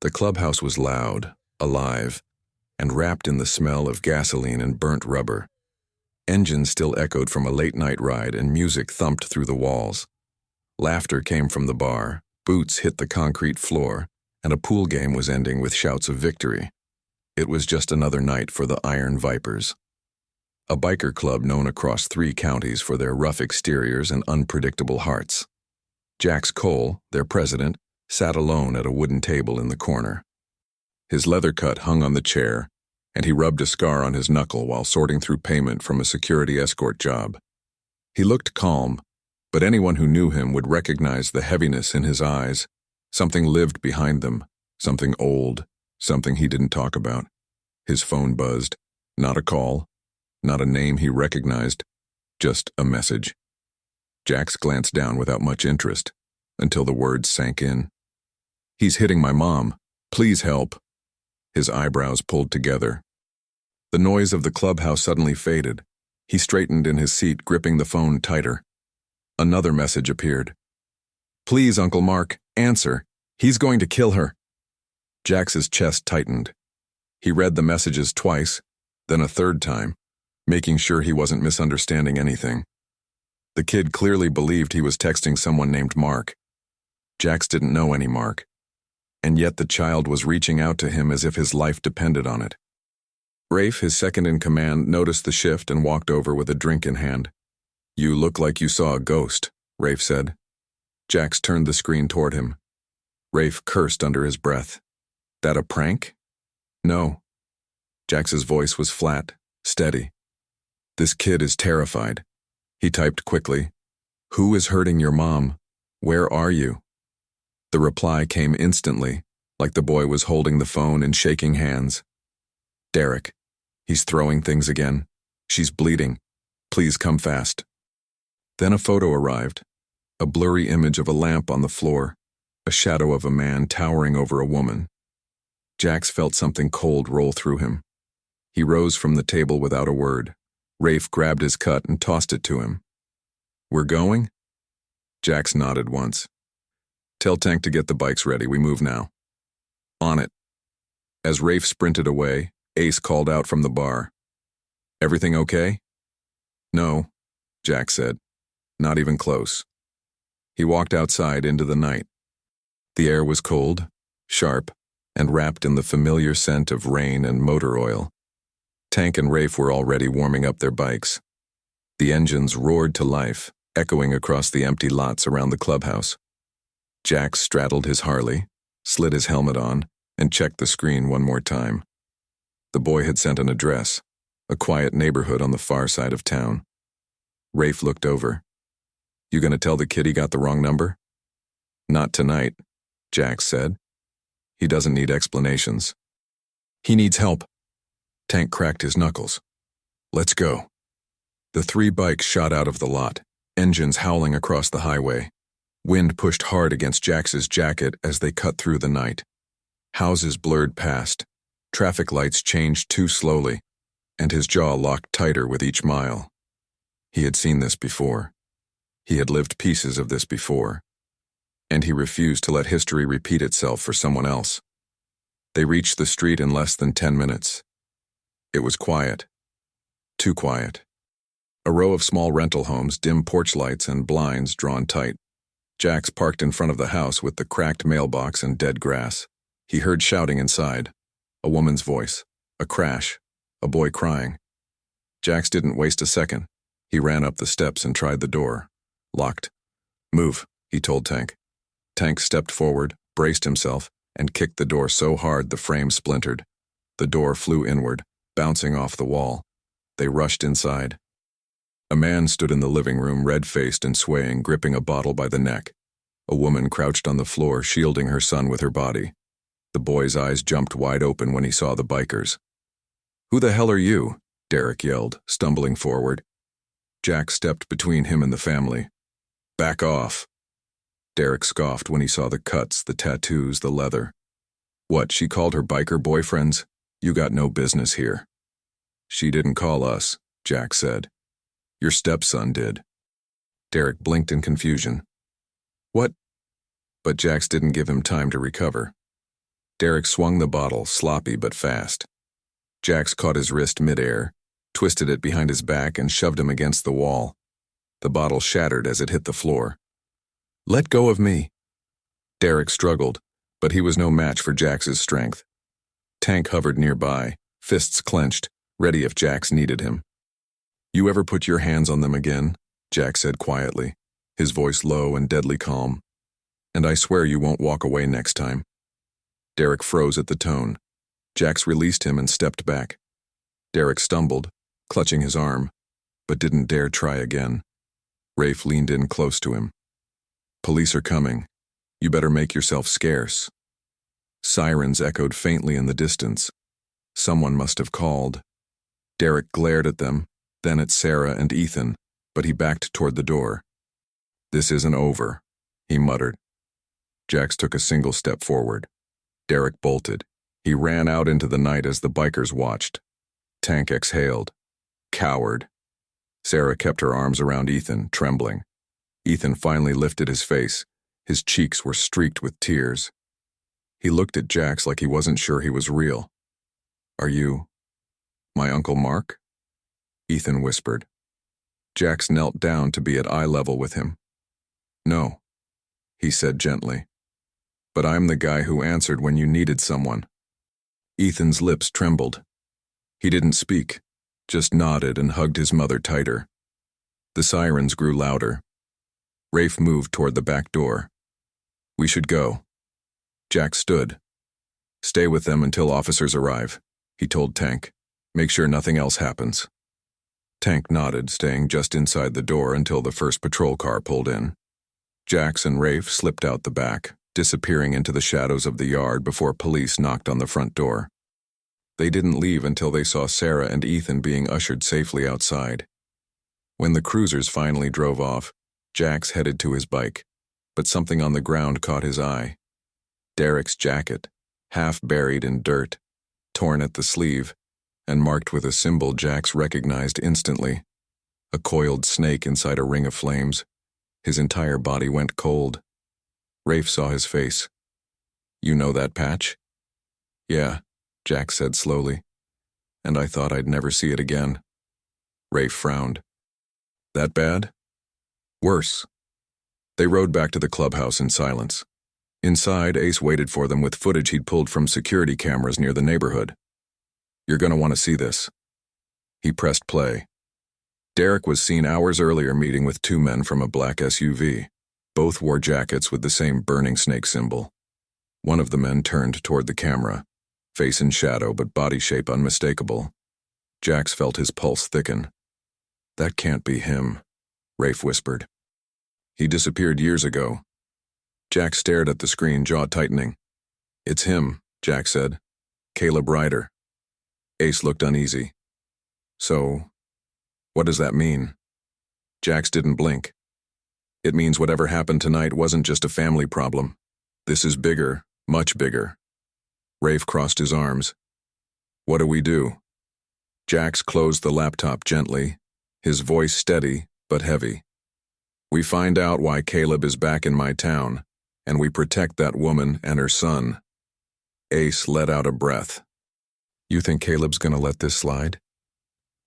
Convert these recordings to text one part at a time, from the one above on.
The clubhouse was loud, alive, and wrapped in the smell of gasoline and burnt rubber. Engines still echoed from a late-night ride and music thumped through the walls. Laughter came from the bar, boots hit the concrete floor, and a pool game was ending with shouts of victory. It was just another night for the Iron Vipers, a biker club known across 3 counties for their rough exteriors and unpredictable hearts. Jax Cole, their president, sat alone at a wooden table in the corner. His leather cut hung on the chair, and he rubbed a scar on his knuckle while sorting through payment from a security escort job. He looked calm, but anyone who knew him would recognize the heaviness in his eyes. Something lived behind them, something old, something he didn't talk about. His phone buzzed. Not a call, not a name he recognized, just a message. Jax glanced down without much interest, until the words sank in. "He's hitting my mom. Please help." His eyebrows pulled together. The noise of the clubhouse suddenly faded. He straightened in his seat, gripping the phone tighter. Another message appeared. "Please, Uncle Mark, answer. He's going to kill her." Jax's chest tightened. He read the messages twice, then a third time, making sure he wasn't misunderstanding anything. The kid clearly believed he was texting someone named Mark. Jax didn't know any Mark, and yet the child was reaching out to him as if his life depended on it. Rafe, his second-in-command, noticed the shift and walked over with a drink in hand. "You look like you saw a ghost," Rafe said. Jax turned the screen toward him. Rafe cursed under his breath. "That a prank?" "No." Jax's voice was flat, steady. "This kid is terrified." He typed quickly. "Who is hurting your mom? Where are you?" The reply came instantly, like the boy was holding the phone and shaking hands. "Derek. He's throwing things again. She's bleeding. Please come fast." Then a photo arrived, a blurry image of a lamp on the floor, a shadow of a man towering over a woman. Jax felt something cold roll through him. He rose from the table without a word. Rafe grabbed his cut and tossed it to him. "We're going?" Jax nodded once. "Tell Tank to get the bikes ready. We move now." "On it." As Rafe sprinted away, Ace called out from the bar. "Everything okay?" "No," Jax said. "Not even close." He walked outside into the night. The air was cold, sharp, and wrapped in the familiar scent of rain and motor oil. Tank and Rafe were already warming up their bikes. The engines roared to life, echoing across the empty lots around the clubhouse. Jax straddled his Harley, slid his helmet on, and checked the screen one more time. The boy had sent an address, a quiet neighborhood on the far side of town. Rafe looked over. "You gonna tell the kid he got the wrong number?" "Not tonight," Jax said. "He doesn't need explanations." "He needs help." Tank cracked his knuckles. "Let's go." The 3 bikes shot out of the lot, engines howling across the highway. Wind pushed hard against Jax's jacket as they cut through the night. Houses blurred past, traffic lights changed too slowly, and his jaw locked tighter with each mile. He had seen this before. He had lived pieces of this before, and he refused to let history repeat itself for someone else. They reached the street in less than 10 minutes. It was quiet. Too quiet. A row of small rental homes, dim porch lights and blinds drawn tight. Jax parked in front of the house with the cracked mailbox and dead grass. He heard shouting inside. A woman's voice. A crash. A boy crying. Jax didn't waste a second. He ran up the steps and tried the door. Locked. "Move," he told Tank. Tank stepped forward, braced himself, and kicked the door so hard the frame splintered. The door flew inward, bouncing off the wall. They rushed inside. A man stood in the living room, red-faced and swaying, gripping a bottle by the neck. A woman crouched on the floor, shielding her son with her body. The boy's eyes jumped wide open when he saw the bikers. "Who the hell are you?" Derek yelled, stumbling forward. Jax stepped between him and the family. "Back off." Derek scoffed when he saw the cuts, the tattoos, the leather. "What, she called her biker boyfriends? You got no business here." "She didn't call us," Jax said. "Your stepson did." Derek blinked in confusion. "What?" But Jax didn't give him time to recover. Derek swung the bottle, sloppy but fast. Jax caught his wrist midair, twisted it behind his back, and shoved him against the wall. The bottle shattered as it hit the floor. "Let go of me." Derek struggled, but he was no match for Jax's strength. Tank hovered nearby, fists clenched, ready if Jax needed him. "You ever put your hands on them again?" Jax said quietly, his voice low and deadly calm. "And I swear you won't walk away next time." Derek froze at the tone. Jax released him and stepped back. Derek stumbled, clutching his arm, but didn't dare try again. Rafe leaned in close to him. "Police are coming. You better make yourself scarce." Sirens echoed faintly in the distance. Someone must have called. Derek glared at them, then at Sarah and Ethan, but he backed toward the door. "This isn't over," he muttered. Jax took a single step forward. Derek bolted. He ran out into the night as the bikers watched. Tank exhaled. Coward. Sarah kept her arms around Ethan, trembling. Ethan finally lifted his face. His cheeks were streaked with tears. He looked at Jax like he wasn't sure he was real. "Are you my Uncle Mark?" Ethan whispered. Jax knelt down to be at eye level with him. "No," he said gently. "But I'm the guy who answered when you needed someone." Ethan's lips trembled. He didn't speak, just nodded and hugged his mother tighter. The sirens grew louder. Rafe moved toward the back door. "We should go." Jax stood. "Stay with them until officers arrive," he told Tank. "Make sure nothing else happens." Tank nodded, staying just inside the door until the first patrol car pulled in. Jax and Rafe slipped out the back, disappearing into the shadows of the yard before police knocked on the front door. They didn't leave until they saw Sarah and Ethan being ushered safely outside. When the cruisers finally drove off, Jax headed to his bike, but something on the ground caught his eye. Derek's jacket, half buried in dirt, torn at the sleeve, and marked with a symbol Jax recognized instantly. A coiled snake inside a ring of flames. His entire body went cold. Rafe saw his face. "You know that patch?" "Yeah," Jax said slowly. "And I thought I'd never see it again." Rafe frowned. "That bad?" "Worse." They rode back to the clubhouse in silence. Inside, Ace waited for them with footage he'd pulled from security cameras near the neighborhood. "You're going to want to see this." He pressed play. Derek was seen hours earlier meeting with two men from a black SUV. Both wore jackets with the same burning snake symbol. One of the men turned toward the camera, face in shadow but body shape unmistakable. Jax felt his pulse thicken. "That can't be him," Rafe whispered. "He disappeared years ago." Jax stared at the screen, jaw tightening. "It's him," Jax said. "Caleb Ryder." Ace looked uneasy. "So, what does that mean?" Jax didn't blink. "It means whatever happened tonight wasn't just a family problem. This is bigger, much bigger." Rafe crossed his arms. "What do we do?" Jax closed the laptop gently, his voice steady but heavy. "We find out why Caleb is back in my town, and we protect that woman and her son." Ace let out a breath. "You think Caleb's gonna let this slide?"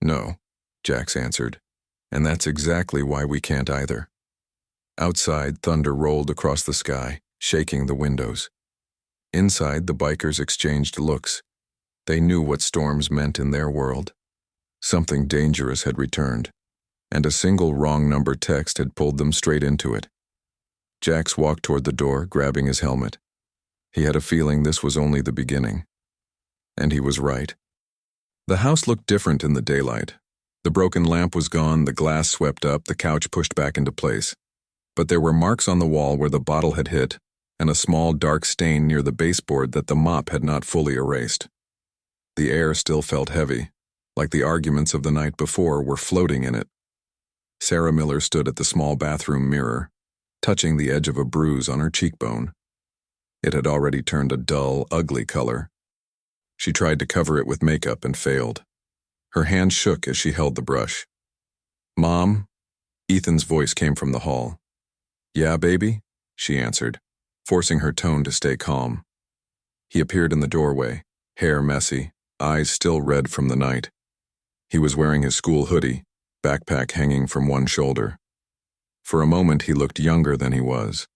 "No," Jax answered, "and that's exactly why we can't either." Outside, thunder rolled across the sky, shaking the windows. Inside, the bikers exchanged looks. They knew what storms meant in their world. Something dangerous had returned, and a single wrong number text had pulled them straight into it. Jax walked toward the door, grabbing his helmet. He had a feeling this was only the beginning. And he was right. The house looked different in the daylight. The broken lamp was gone, the glass swept up, the couch pushed back into place. But there were marks on the wall where the bottle had hit, and a small dark stain near the baseboard that the mop had not fully erased. The air still felt heavy, like the arguments of the night before were floating in it. Sarah Miller stood at the small bathroom mirror, touching the edge of a bruise on her cheekbone. It had already turned a dull, ugly color. She tried to cover it with makeup and failed. Her hand shook as she held the brush. "Mom?" Ethan's voice came from the hall. "Yeah, baby?" she answered, forcing her tone to stay calm. He appeared in the doorway, hair messy, eyes still red from the night. He was wearing his school hoodie, backpack hanging from one shoulder. For a moment he looked younger than he was,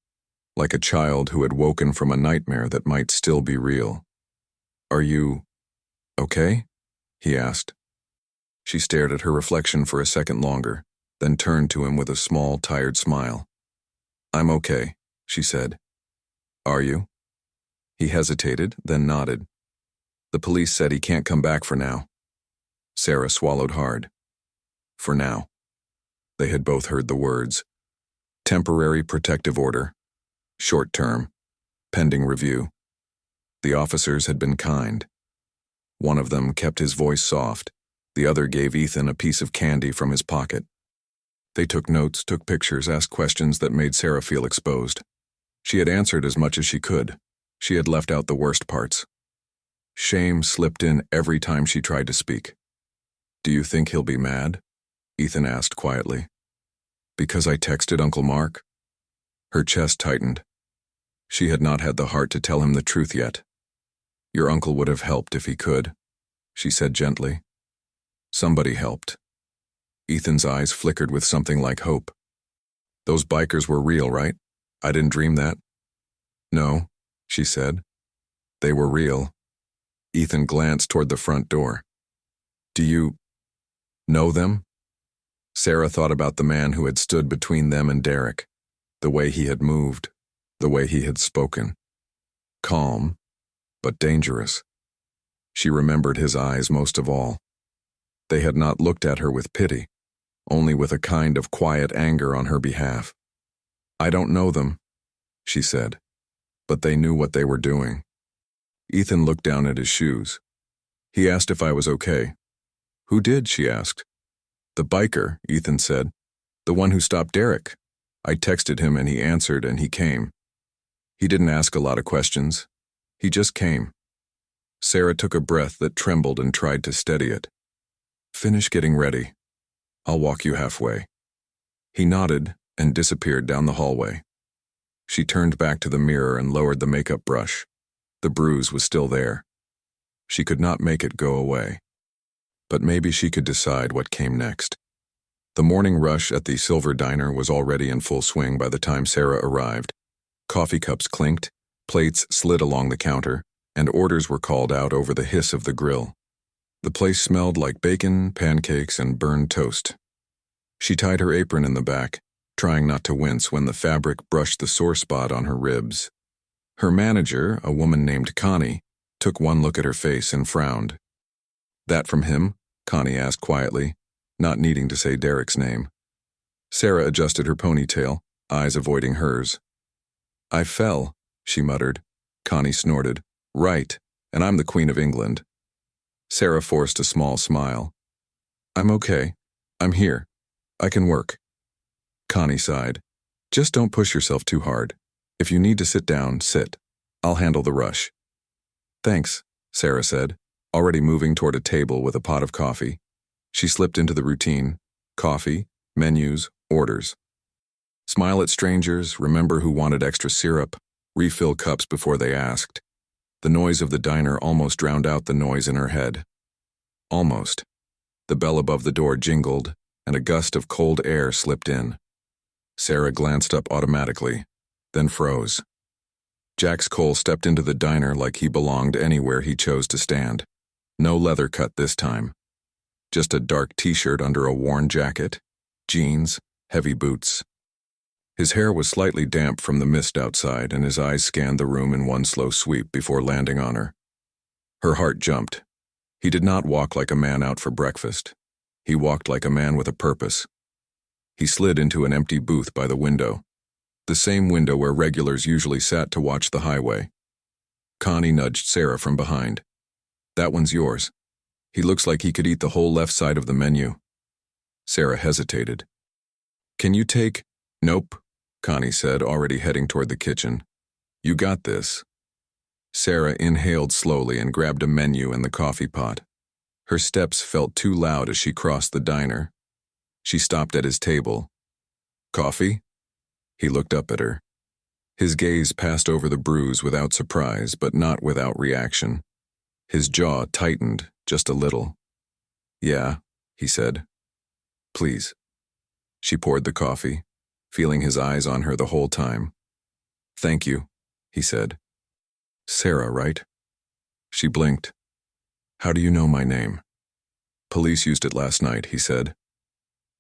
like a child who had woken from a nightmare that might still be real. "Are you okay?" he asked. She stared at her reflection for a second longer, then turned to him with a small, tired smile. "I'm okay," she said. "Are you?" He hesitated, then nodded. "The police said he can't come back for now." Sarah swallowed hard. For now. They had both heard the words. Temporary protective order. Short term. Pending review. The officers had been kind. One of them kept his voice soft. The other gave Ethan a piece of candy from his pocket. They took notes, took pictures, asked questions that made Sarah feel exposed. She had answered as much as she could. She had left out the worst parts. Shame slipped in every time she tried to speak. "Do you think he'll be mad?" Ethan asked quietly. "Because I texted Uncle Mark?" Her chest tightened. She had not had the heart to tell him the truth yet. "Your uncle would have helped if he could," she said gently. Somebody helped. Ethan's eyes flickered with something like hope. "Those bikers were real, right? I didn't dream that." "No," she said. "They were real." Ethan glanced toward the front door. "Do you know them?" Sarah thought about the man who had stood between them and Derek, the way he had moved, the way he had spoken. Calm, but dangerous. She remembered his eyes most of all. They had not looked at her with pity, only with a kind of quiet anger on her behalf. "I don't know them," she said, "but they knew what they were doing." Ethan looked down at his shoes. He asked if I was okay. "Who did?" she asked. "The biker," Ethan said. "The one who stopped Derek. I texted him and he answered and he came. He didn't ask a lot of questions. He just came." Sarah took a breath that trembled and tried to steady it. "Finish getting ready. I'll walk you halfway." He nodded and disappeared down the hallway. She turned back to the mirror and lowered the makeup brush. The bruise was still there. She could not make it go away. But maybe she could decide what came next. The morning rush at the Silver Diner was already in full swing by the time Sarah arrived. Coffee cups clinked, plates slid along the counter, and orders were called out over the hiss of the grill. The place smelled like bacon, pancakes, and burned toast. She tied her apron in the back, trying not to wince when the fabric brushed the sore spot on her ribs. Her manager, a woman named Connie, took one look at her face and frowned. "That from him?" Connie asked quietly, not needing to say Derek's name. Sarah adjusted her ponytail, eyes avoiding hers. "I fell," she muttered. Connie snorted. "Right, and I'm the Queen of England." Sarah forced a small smile. "I'm okay. I'm here. I can work." Connie sighed. "Just don't push yourself too hard. If you need to sit down, sit. I'll handle the rush." "Thanks," Sarah said, already moving toward a table with a pot of coffee. She slipped into the routine. Coffee, menus, orders. Smile at strangers, remember who wanted extra syrup, refill cups before they asked. The noise of the diner almost drowned out the noise in her head. Almost. The bell above the door jingled, and a gust of cold air slipped in. Sarah glanced up automatically, then froze. Jax Cole stepped into the diner like he belonged anywhere he chose to stand. No leather cut this time. Just a dark t-shirt under a worn jacket, jeans, heavy boots. His hair was slightly damp from the mist outside, and his eyes scanned the room in one slow sweep before landing on her. Her heart jumped. He did not walk like a man out for breakfast. He walked like a man with a purpose. He slid into an empty booth by the window, the same window where regulars usually sat to watch the highway. Connie nudged Sarah from behind. "That one's yours. He looks like he could eat the whole left side of the menu." Sarah hesitated. "Can you take—" "Nope," Connie said, already heading toward the kitchen. "You got this." Sarah inhaled slowly and grabbed a menu and the coffee pot. Her steps felt too loud as she crossed the diner. She stopped at his table. "Coffee?" He looked up at her. His gaze passed over the bruise without surprise, but not without reaction. His jaw tightened just a little. "Yeah," he said. "Please." She poured the coffee, feeling his eyes on her the whole time. "Thank you," he said. "Sarah, right?" She blinked. "How do you know my name?" "Police used it last night," he said.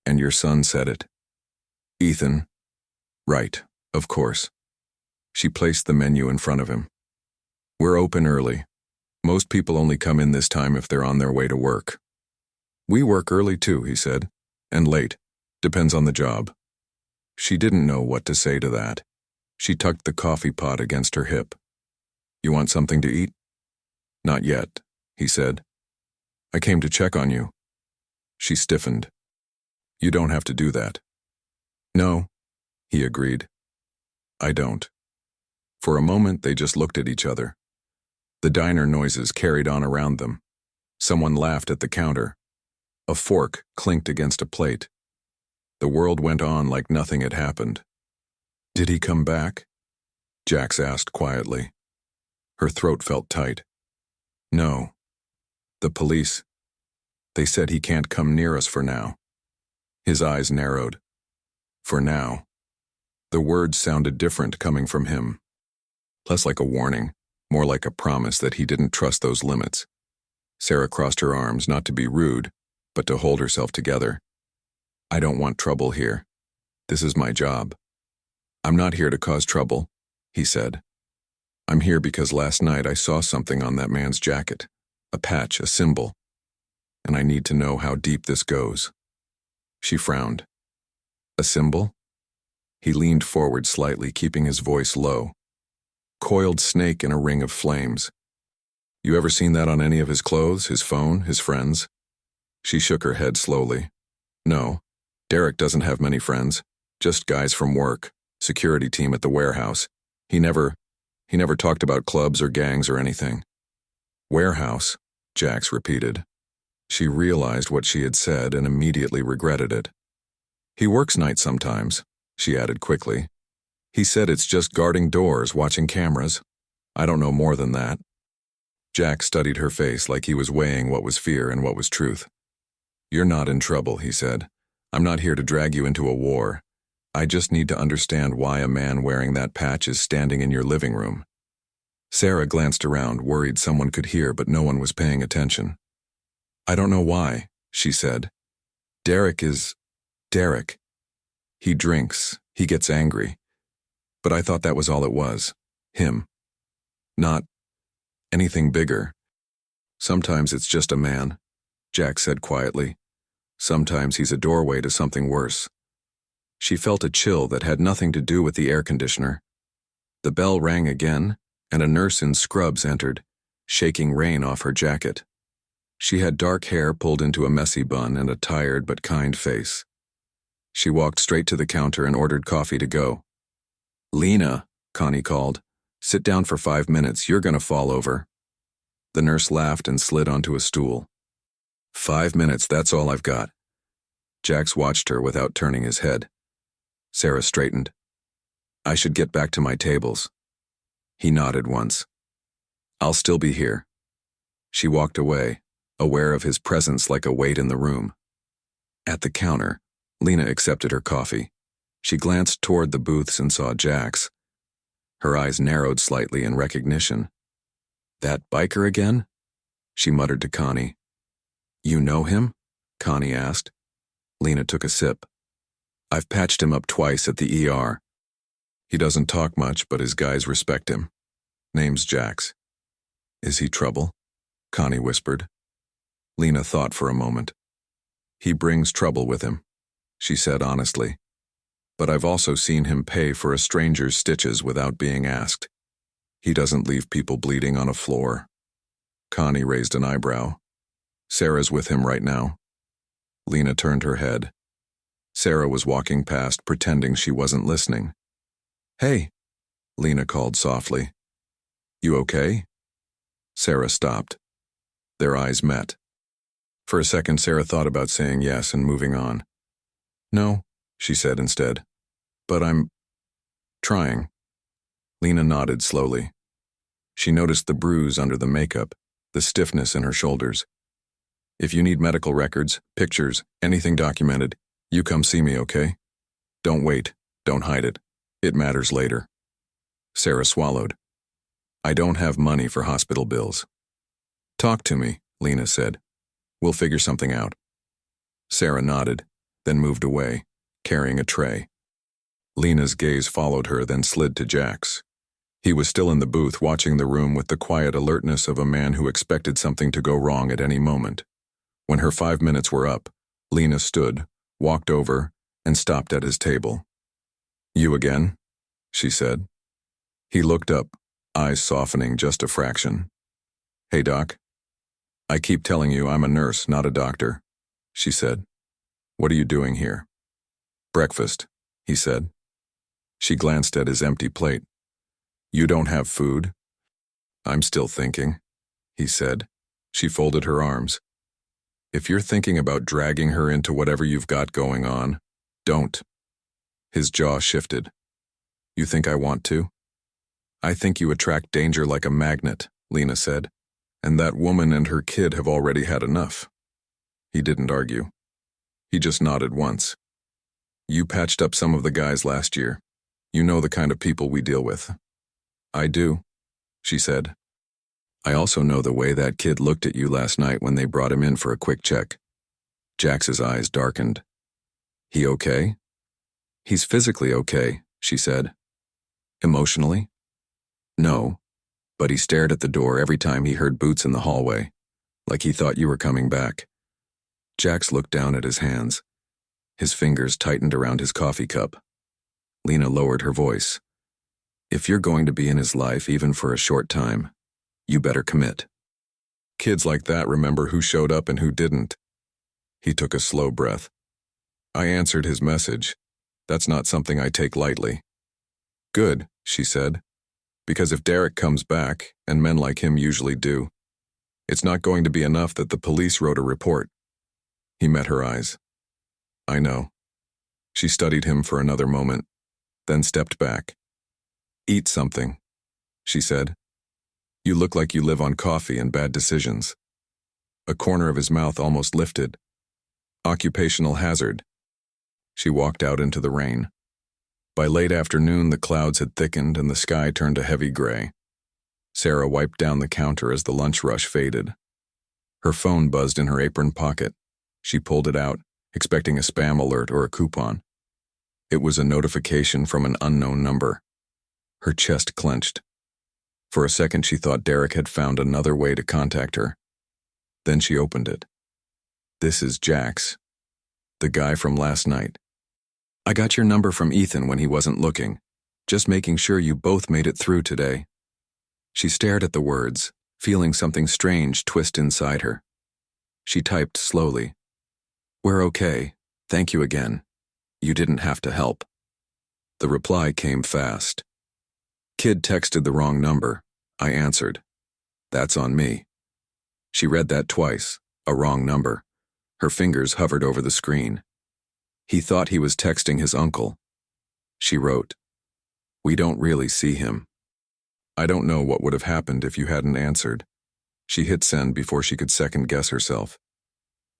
"And your son said it." "Ethan." "Right, of course." She placed the menu in front of him. "We're open early. Most people only come in this time if they're on their way to work." "We work early too," he said. "And late. Depends on the job." She didn't know what to say to that. She tucked the coffee pot against her hip. "You want something to eat?" "Not yet," he said. "I came to check on you." She stiffened. "You don't have to do that." "No," he agreed. "I don't." For a moment they just looked at each other. The diner noises carried on around them. Someone laughed at the counter. A fork clinked against a plate. The world went on like nothing had happened. "Did he come back?" Jax asked quietly. Her throat felt tight. "No. The police. They said he can't come near us for now." His eyes narrowed. "For now." The words sounded different coming from him. Less like a warning, more like a promise that he didn't trust those limits. Sarah crossed her arms, not to be rude, but to hold herself together. "I don't want trouble here. This is my job." "I'm not here to cause trouble," he said. "I'm here because last night I saw something on that man's jacket. A patch, a symbol. And I need to know how deep this goes." She frowned. "A symbol?" He leaned forward slightly, keeping his voice low. "Coiled snake in a ring of flames. You ever seen that on any of his clothes, his phone, his friends?" She shook her head slowly. "No. Derek doesn't have many friends. Just guys from work, security team at the warehouse. He never talked about clubs or gangs or anything." "Warehouse," Jax repeated. She realized what she had said and immediately regretted it. "He works nights sometimes," she added quickly. "He said it's just guarding doors, watching cameras. I don't know more than that." Jack studied her face like he was weighing what was fear and what was truth. "You're not in trouble," he said. "I'm not here to drag you into a war. I just need to understand why a man wearing that patch is standing in your living room." Sarah glanced around, worried someone could hear, but no one was paying attention. "I don't know why," she said. Derek is Derek. He drinks, he gets angry. But I thought that was all it was. Him. Not anything bigger. Sometimes it's just a man," Jack said quietly. "Sometimes he's a doorway to something worse." She felt a chill that had nothing to do with the air conditioner. The bell rang again, and a nurse in scrubs entered, shaking rain off her jacket. She had dark hair pulled into a messy bun and a tired but kind face. She walked straight to the counter and ordered coffee to go. "Lena," Connie called, "sit down for 5 minutes, you're gonna fall over." The nurse laughed and slid onto a stool. 5 minutes, that's all I've got." Jax watched her without turning his head. Sarah straightened. "I should get back to my tables." He nodded once. "I'll still be here." She walked away, aware of his presence like a weight in the room. At the counter, Lena accepted her coffee. She glanced toward the booths and saw Jax. Her eyes narrowed slightly in recognition. "That biker again?" she muttered to Connie. "You know him?" Connie asked. Lena took a sip. "I've patched him up twice at the ER. He doesn't talk much, but his guys respect him. Name's Jax." "Is he trouble?" Connie whispered. Lena thought for a moment. "He brings trouble with him," she said honestly. "But I've also seen him pay for a stranger's stitches without being asked. He doesn't leave people bleeding on a floor." Connie raised an eyebrow. "Sarah's with him right now." Lena turned her head. Sarah was walking past, pretending she wasn't listening. "Hey," Lena called softly. "You okay?" Sarah stopped. Their eyes met. For a second, Sarah thought about saying yes and moving on. "No," she said instead. "But I'm trying." Lena nodded slowly. She noticed the bruise under the makeup, the stiffness in her shoulders. If you need medical records, pictures, anything documented, you come see me, okay? Don't wait. Don't hide it. It matters later. Sarah swallowed. I don't have money for hospital bills. Talk to me, Lena said. We'll figure something out. Sarah nodded, then moved away, carrying a tray. Lena's gaze followed her, then slid to Jack's. He was still in the booth, watching the room with the quiet alertness of a man who expected something to go wrong at any moment. When her 5 minutes were up, Lena stood, walked over, and stopped at his table. You again? She said. He looked up, eyes softening just a fraction. Hey, Doc. I keep telling you I'm a nurse, not a doctor, she said. What are you doing here? Breakfast, he said. She glanced at his empty plate. You don't have food? I'm still thinking, he said. She folded her arms. If you're thinking about dragging her into whatever you've got going on, don't. His jaw shifted. You think I want to? I think you attract danger like a magnet, Lena said, and that woman and her kid have already had enough. He didn't argue. He just nodded once. You patched up some of the guys last year. You know the kind of people we deal with. I do, she said. I also know the way that kid looked at you last night when they brought him in for a quick check. Jax's eyes darkened. He okay? He's physically okay, she said. Emotionally? No, but he stared at the door every time he heard boots in the hallway, like he thought you were coming back. Jax looked down at his hands. His fingers tightened around his coffee cup. Lena lowered her voice. If you're going to be in his life even for a short time, you better commit. Kids like that remember who showed up and who didn't. He took a slow breath. I answered his message. That's not something I take lightly. Good, she said. Because if Derek comes back, and men like him usually do, it's not going to be enough that the police wrote a report. He met her eyes. I know. She studied him for another moment, then stepped back. Eat something, she said. You look like you live on coffee and bad decisions. A corner of his mouth almost lifted. Occupational hazard. She walked out into the rain. By late afternoon, the clouds had thickened and the sky turned a heavy gray. Sarah wiped down the counter as the lunch rush faded. Her phone buzzed in her apron pocket. She pulled it out, expecting a spam alert or a coupon. It was a notification from an unknown number. Her chest clenched. For a second, she thought Derek had found another way to contact her. Then she opened it. This is Jax, the guy from last night. I got your number from Ethan when he wasn't looking, just making sure you both made it through today. She stared at the words, feeling something strange twist inside her. She typed slowly. We're okay. Thank you again. You didn't have to help. The reply came fast. Kid texted the wrong number. I answered. That's on me. She read that twice, a wrong number. Her fingers hovered over the screen. He thought he was texting his uncle. She wrote, We don't really see him. I don't know what would have happened if you hadn't answered. She hit send before she could second-guess herself.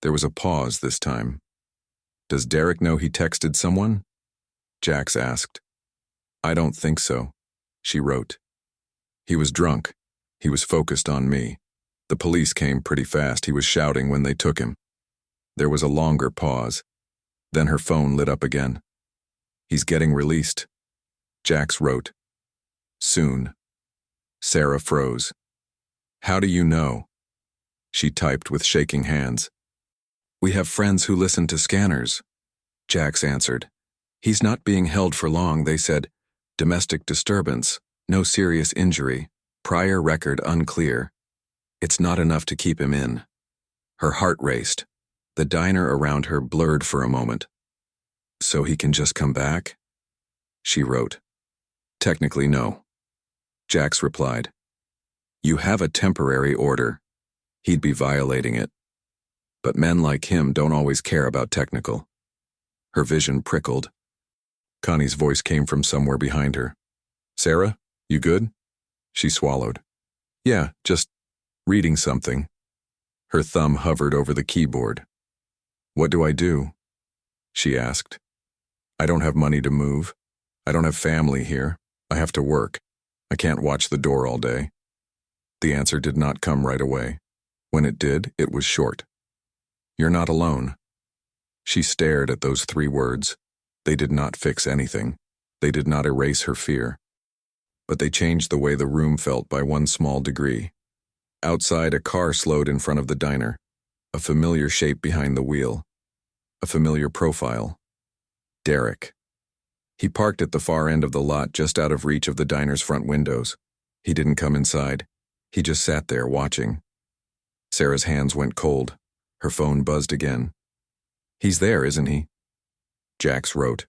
There was a pause this time. Does Derek know he texted someone? Jax asked. I don't think so, she wrote. He was drunk. He was focused on me. The police came pretty fast. He was shouting when they took him. There was a longer pause. Then her phone lit up again. He's getting released. Jax wrote. Soon. Sarah froze. How do you know? She typed with shaking hands. We have friends who listen to scanners. Jax answered. He's not being held for long, they said. Domestic disturbance, no serious injury, prior record unclear. It's not enough to keep him in. Her heart raced. The diner around her blurred for a moment. So he can just come back? She wrote. Technically, no. Jax replied. You have a temporary order. He'd be violating it. But men like him don't always care about technical. Her vision prickled. Connie's voice came from somewhere behind her. Sarah, You good? She swallowed. Yeah, just reading something. Her thumb hovered over the keyboard. What do I do? She asked. I don't have money to move. I don't have family here. I have to work. I can't watch the door all day. The answer did not come right away. When it did, it was short. You're not alone. She stared at those 3 words. They did not fix anything. They did not erase her fear. But they changed the way the room felt by one small degree. Outside, a car slowed in front of the diner. A familiar shape behind the wheel. A familiar profile. Derek. He parked at the far end of the lot just out of reach of the diner's front windows. He didn't come inside. He just sat there watching. Sarah's hands went cold. Her phone buzzed again. He's there, isn't he? Jax wrote.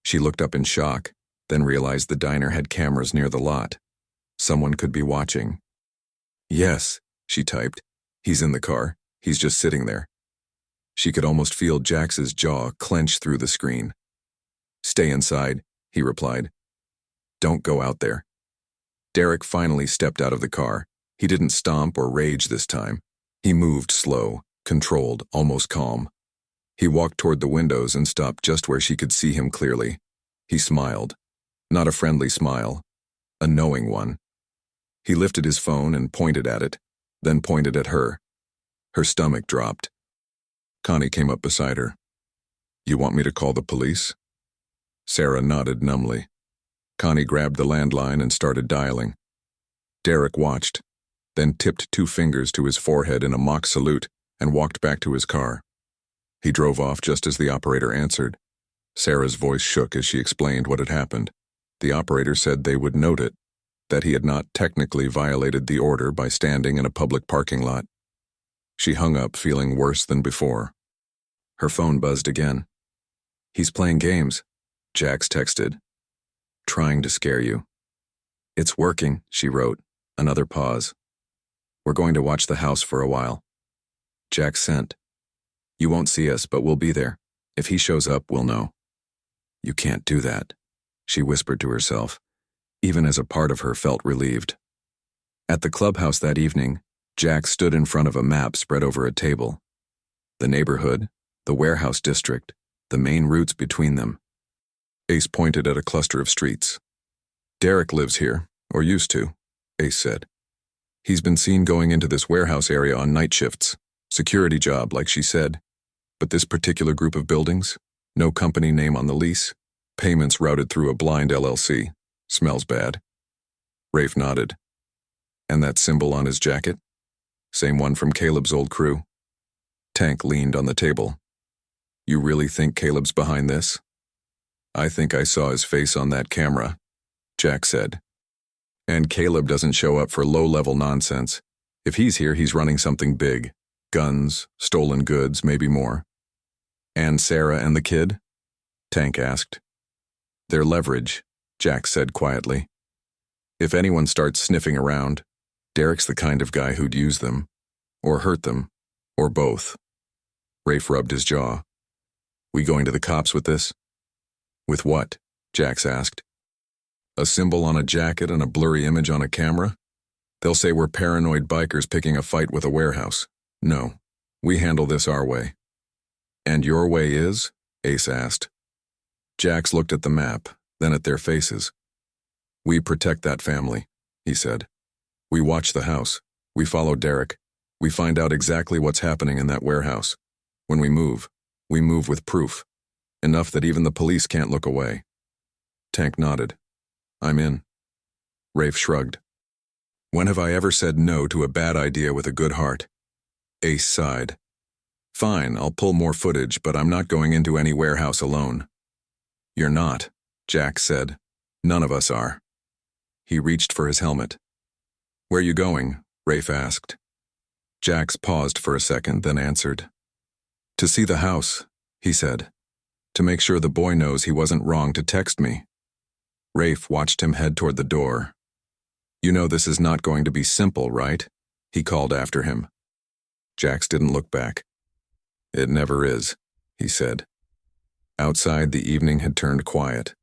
She looked up in shock, then realized the diner had cameras near the lot. Someone could be watching. Yes, she typed. He's in the car. He's just sitting there. She could almost feel Jax's jaw clench through the screen. Stay inside, he replied. Don't go out there. Derek finally stepped out of the car. He didn't stomp or rage this time. He moved slow, controlled, almost calm. He walked toward the windows and stopped just where she could see him clearly. He smiled. Not a friendly smile. A knowing one. He lifted his phone and pointed at it, then pointed at her. Her stomach dropped. Connie came up beside her. You want me to call the police? Sarah nodded numbly. Connie grabbed the landline and started dialing. Derek watched, then tipped 2 fingers to his forehead in a mock salute and walked back to his car. He drove off just as the operator answered. Sarah's voice shook as she explained what had happened. The operator said they would note it, that he had not technically violated the order by standing in a public parking lot. She hung up feeling worse than before. Her phone buzzed again. He's playing games, Jax texted. Trying to scare you. It's working, she wrote. Another pause. We're going to watch the house for a while. Jax sent. You won't see us, but we'll be there. If he shows up, we'll know. You can't do that, she whispered to herself, even as a part of her felt relieved. At the clubhouse that evening, Jax stood in front of a map spread over a table. The neighborhood, the warehouse district, the main routes between them. Ace pointed at a cluster of streets. Derek lives here, or used to, Ace said. He's been seen going into this warehouse area on night shifts. Security job, like she said. But this particular group of buildings, no company name on the lease, payments routed through a blind LLC. Smells bad. Rafe nodded. And that symbol on his jacket? Same one from Caleb's old crew. Tank leaned on the table. You really think Caleb's behind this? I think I saw his face on that camera, Jack said. And Caleb doesn't show up for low-level nonsense. If he's here, he's running something big. Guns, stolen goods, maybe more. And Sarah and the kid? Tank asked. Their leverage, Jack said quietly. If anyone starts sniffing around, Derek's the kind of guy who'd use them, or hurt them, or both. Rafe rubbed his jaw. We going to the cops with this? With what? Jax asked. A symbol on a jacket and a blurry image on a camera? They'll say we're paranoid bikers picking a fight with a warehouse. No, we handle this our way. And your way is? Ace asked. Jax looked at the map, then at their faces. We protect that family, he said. We watch the house. We follow Derek. We find out exactly what's happening in that warehouse. When we move with proof. Enough that even the police can't look away. Tank nodded. I'm in. Rafe shrugged. When have I ever said no to a bad idea with a good heart? Ace sighed. Fine, I'll pull more footage, but I'm not going into any warehouse alone. You're not, Jack said. None of us are. He reached for his helmet. Where you going? Rafe asked. Jax paused for a second, then answered. To see the house, he said. To make sure the boy knows he wasn't wrong to text me. Rafe watched him head toward the door. You know this is not going to be simple, right? He called after him. Jax didn't look back. It never is, he said. Outside, the evening had turned quiet.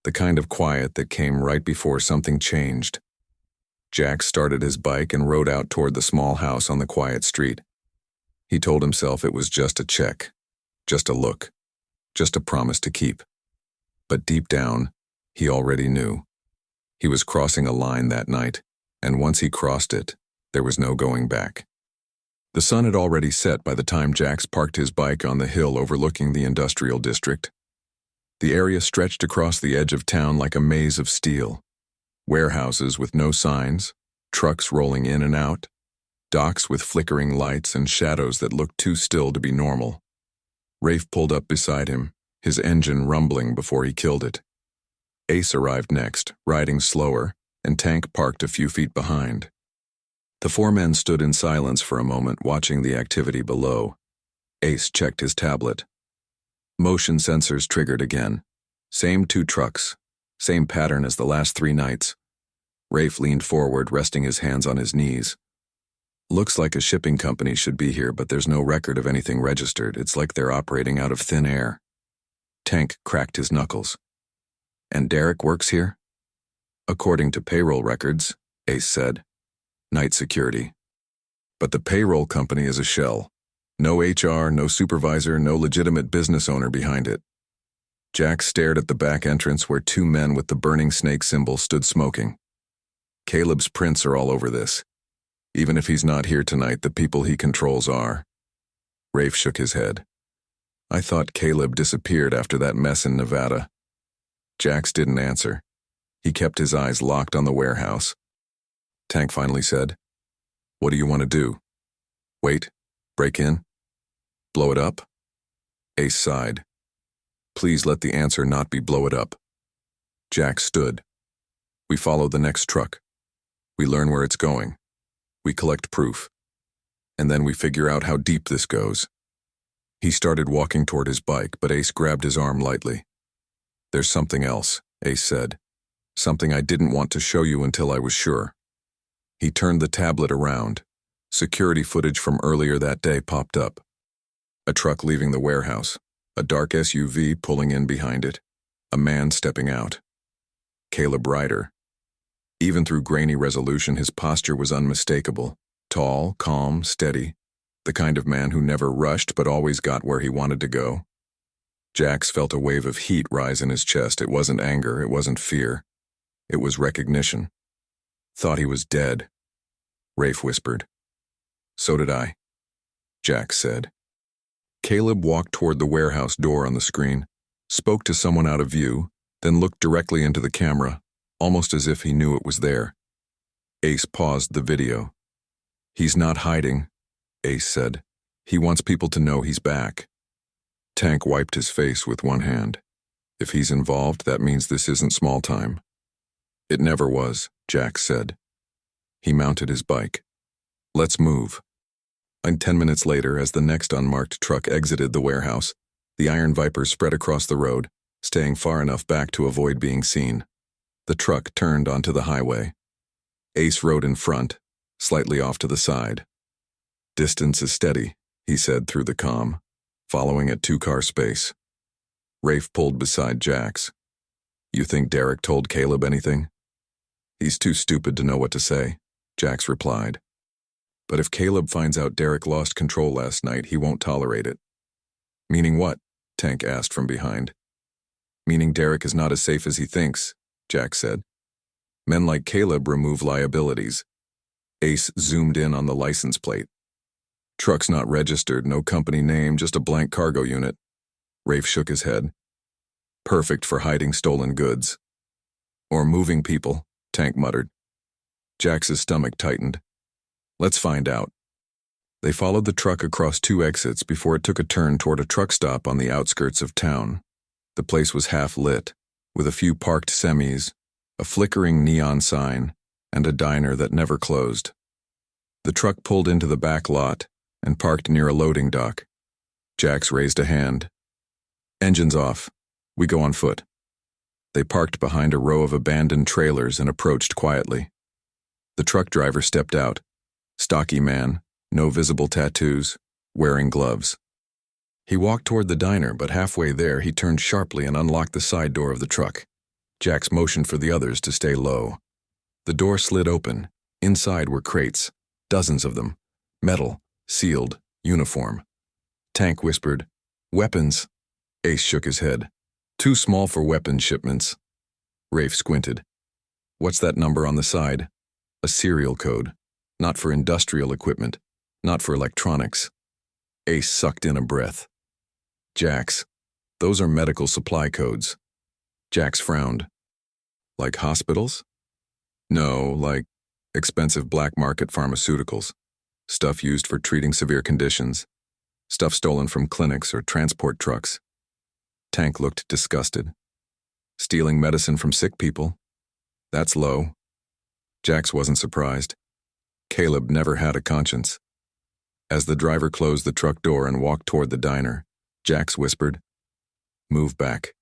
the kind of quiet that came right before something changed. Jack started his bike and rode out toward the small house on the quiet street. He told himself it was just a check, just a look, just a promise to keep. But deep down, he already knew. He was crossing a line that night, and once he crossed it, there was no going back. The sun had already set by the time Jax parked his bike on the hill overlooking the industrial district. The area stretched across the edge of town like a maze of steel. Warehouses with no signs, trucks rolling in and out, docks with flickering lights and shadows that looked too still to be normal. Rafe pulled up beside him, his engine rumbling before he killed it. Ace arrived next, riding slower, and Tank parked a few feet behind. The four men stood in silence for a moment, watching the activity below. Ace checked his tablet. Motion sensors triggered again. Same two trucks. Same pattern as the last 3 nights. Rafe leaned forward, resting his hands on his knees. Looks like a shipping company should be here, but there's no record of anything registered. It's like they're operating out of thin air. Tank cracked his knuckles. And Derek works here? According to payroll records, Ace said. Night security. But the payroll company is a shell. No HR, no supervisor, no legitimate business owner behind it. Jack stared at the back entrance where 2 men with the burning snake symbol stood smoking. Caleb's prints are all over this. Even if he's not here tonight, the people he controls are. Rafe shook his head. I thought Caleb disappeared after that mess in Nevada. Jax didn't answer. He kept his eyes locked on the warehouse. Tank finally said, What do you want to do? Wait? Break in? Blow it up? Ace sighed. Please let the answer not be blow it up. Jack stood. We follow the next truck. We learn where it's going. We collect proof. And then we figure out how deep this goes. He started walking toward his bike, but Ace grabbed his arm lightly. There's something else, Ace said. Something I didn't want to show you until I was sure. He turned the tablet around. Security footage from earlier that day popped up. A truck leaving the warehouse. A dark SUV pulling in behind it. A man stepping out. Caleb Ryder. Even through grainy resolution, his posture was unmistakable. Tall, calm, steady. The kind of man who never rushed but always got where he wanted to go. Jax felt a wave of heat rise in his chest. It wasn't anger, it wasn't fear. It was recognition. Thought he was dead. Rafe whispered. So did I. Jax said. Caleb walked toward the warehouse door on the screen, spoke to someone out of view, then looked directly into the camera, almost as if he knew it was there. Ace paused the video. He's not hiding, Ace said. He wants people to know he's back. Tank wiped his face with one hand. If he's involved, that means this isn't small time. It never was, Jack said. He mounted his bike. Let's move. And 10 minutes later, as the next unmarked truck exited the warehouse, the Iron Viper spread across the road, staying far enough back to avoid being seen. The truck turned onto the highway. Ace rode in front, slightly off to the side. Distance is steady, he said through the comm, following at 2-car space. Rafe pulled beside Jax. You think Derek told Caleb anything? He's too stupid to know what to say, Jax replied. But if Caleb finds out Derek lost control last night, he won't tolerate it. Meaning what? Tank asked from behind. Meaning Derek is not as safe as he thinks, Jack said. Men like Caleb remove liabilities. Ace zoomed in on the license plate. Truck's not registered, no company name, just a blank cargo unit. Rafe shook his head. Perfect for hiding stolen goods. Or moving people, Tank muttered. Jax's stomach tightened. Let's find out. They followed the truck across 2 exits before it took a turn toward a truck stop on the outskirts of town. The place was half lit, with a few parked semis, a flickering neon sign, and a diner that never closed. The truck pulled into the back lot and parked near a loading dock. Jax raised a hand. Engines off. We go on foot. They parked behind a row of abandoned trailers and approached quietly. The truck driver stepped out. Stocky man, no visible tattoos, wearing gloves. He walked toward the diner, but halfway there he turned sharply and unlocked the side door of the truck. Jax motioned for the others to stay low. The door slid open. Inside were crates, dozens of them. Metal, sealed, uniform. Tank whispered, "Weapons." Ace shook his head. "Too small for weapons shipments." Rafe squinted. "What's that number on the side?" "A serial code. Not for industrial equipment. Not for electronics." Ace sucked in a breath. "Jax, those are medical supply codes." Jax frowned. "Like hospitals?" "No, like expensive black market pharmaceuticals. Stuff used for treating severe conditions. Stuff stolen from clinics or transport trucks." Tank looked disgusted. "Stealing medicine from sick people? That's low." Jax wasn't surprised. Caleb never had a conscience. As the driver closed the truck door and walked toward the diner, Jax whispered, "Move back.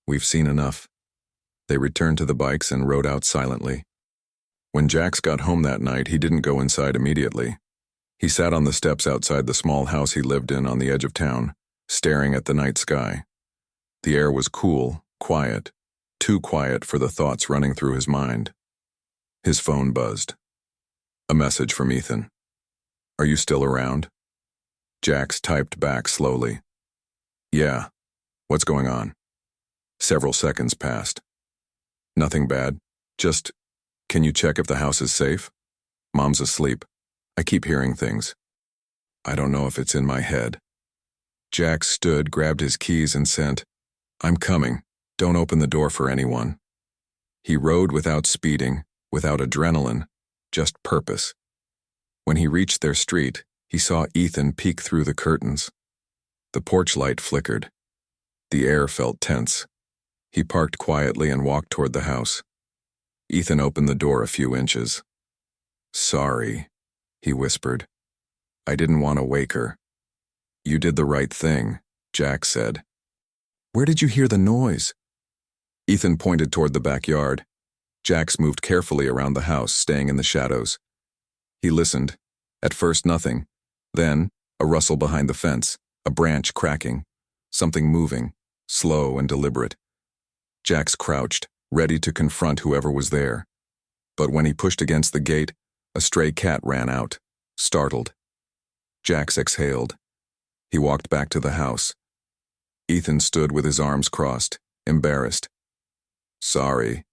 We've seen enough." They returned to the bikes and rode out silently. When Jax got home that night, he didn't go inside immediately. He sat on the steps outside the small house he lived in on the edge of town, staring at the night sky. The air was cool, quiet, too quiet for the thoughts running through his mind. His phone buzzed. A message from Ethan. "Are you still around?" Jax typed back slowly. "Yeah. What's going on?" Several seconds passed. "Nothing bad. Just, can you check if the house is safe? Mom's asleep. I keep hearing things. I don't know if it's in my head." Jax stood, grabbed his keys, and sent, "I'm coming. Don't open the door for anyone." He rode without speeding, without adrenaline, just purpose. When he reached their street, he saw Ethan peek through the curtains. The porch light flickered. The air felt tense. He parked quietly and walked toward the house. Ethan opened the door a few inches. "Sorry," he whispered. "I didn't want to wake her." "You did the right thing," Jax said. "Where did you hear the noise?" Ethan pointed toward the backyard. Jax moved carefully around the house, staying in the shadows. He listened. At first nothing. Then, a rustle behind the fence, a branch cracking, something moving, slow and deliberate. Jax crouched, ready to confront whoever was there. But when he pushed against the gate, a stray cat ran out, startled. Jax exhaled. He walked back to the house. Ethan stood with his arms crossed, embarrassed. "Sorry,"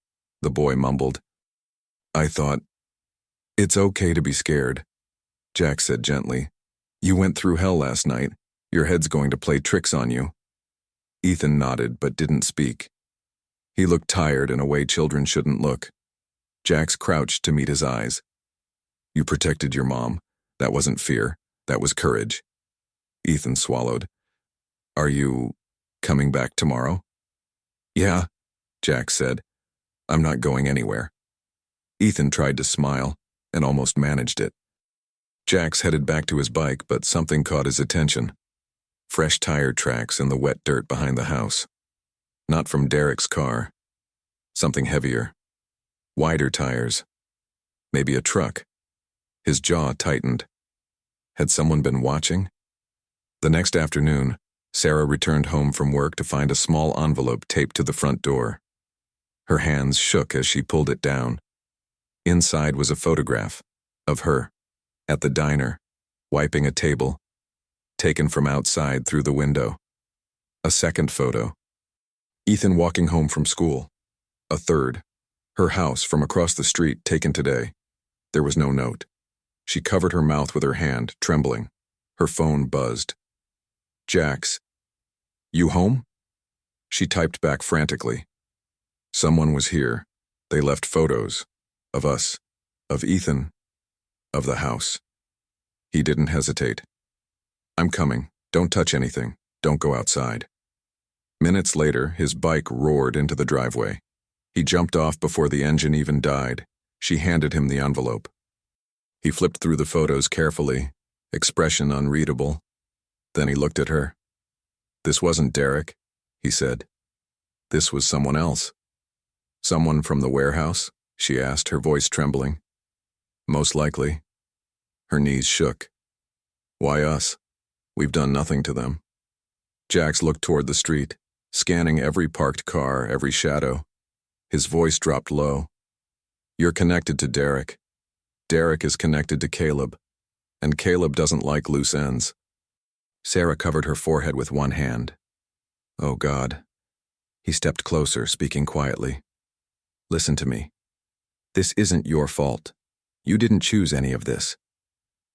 the boy mumbled. "I thought, it's okay to be scared," Jax said gently. "You went through hell last night. Your head's going to play tricks on you." Ethan nodded but didn't speak. He looked tired in a way children shouldn't look. Jax crouched to meet his eyes. "You protected your mom. That wasn't fear. That was courage." Ethan swallowed. "Are you coming back tomorrow?" "Yeah," Jax said. "I'm not going anywhere." Ethan tried to smile and almost managed it. Jax headed back to his bike, but something caught his attention. Fresh tire tracks in the wet dirt behind the house. Not from Derek's car. Something heavier. Wider tires. Maybe a truck. His jaw tightened. Had someone been watching? The next afternoon, Sarah returned home from work to find a small envelope taped to the front door. Her hands shook as she pulled it down. Inside was a photograph of her at the diner, wiping a table, taken from outside through the window. A second photo. Ethan walking home from school. A third. Her house from across the street, taken today. There was no note. She covered her mouth with her hand, trembling. Her phone buzzed. "Jax. You home?" She typed back frantically. Someone was here. They left photos. Of us. Of Ethan. Of the house. He didn't hesitate. "I'm coming. Don't touch anything. Don't go outside." Minutes later, his bike roared into the driveway. He jumped off before the engine even died. She handed him the envelope. He flipped through the photos carefully, expression unreadable. Then he looked at her. "This wasn't Derek," he said. "This was someone else." "Someone from the warehouse?" she asked, her voice trembling. "Most likely." Her knees shook. "Why us? We've done nothing to them." Jax looked toward the street, scanning every parked car, every shadow. His voice dropped low. "You're connected to Derek. Derek is connected to Caleb. And Caleb doesn't like loose ends." Sarah covered her forehead with one hand. "Oh, God." He stepped closer, speaking quietly. "Listen to me. This isn't your fault. You didn't choose any of this.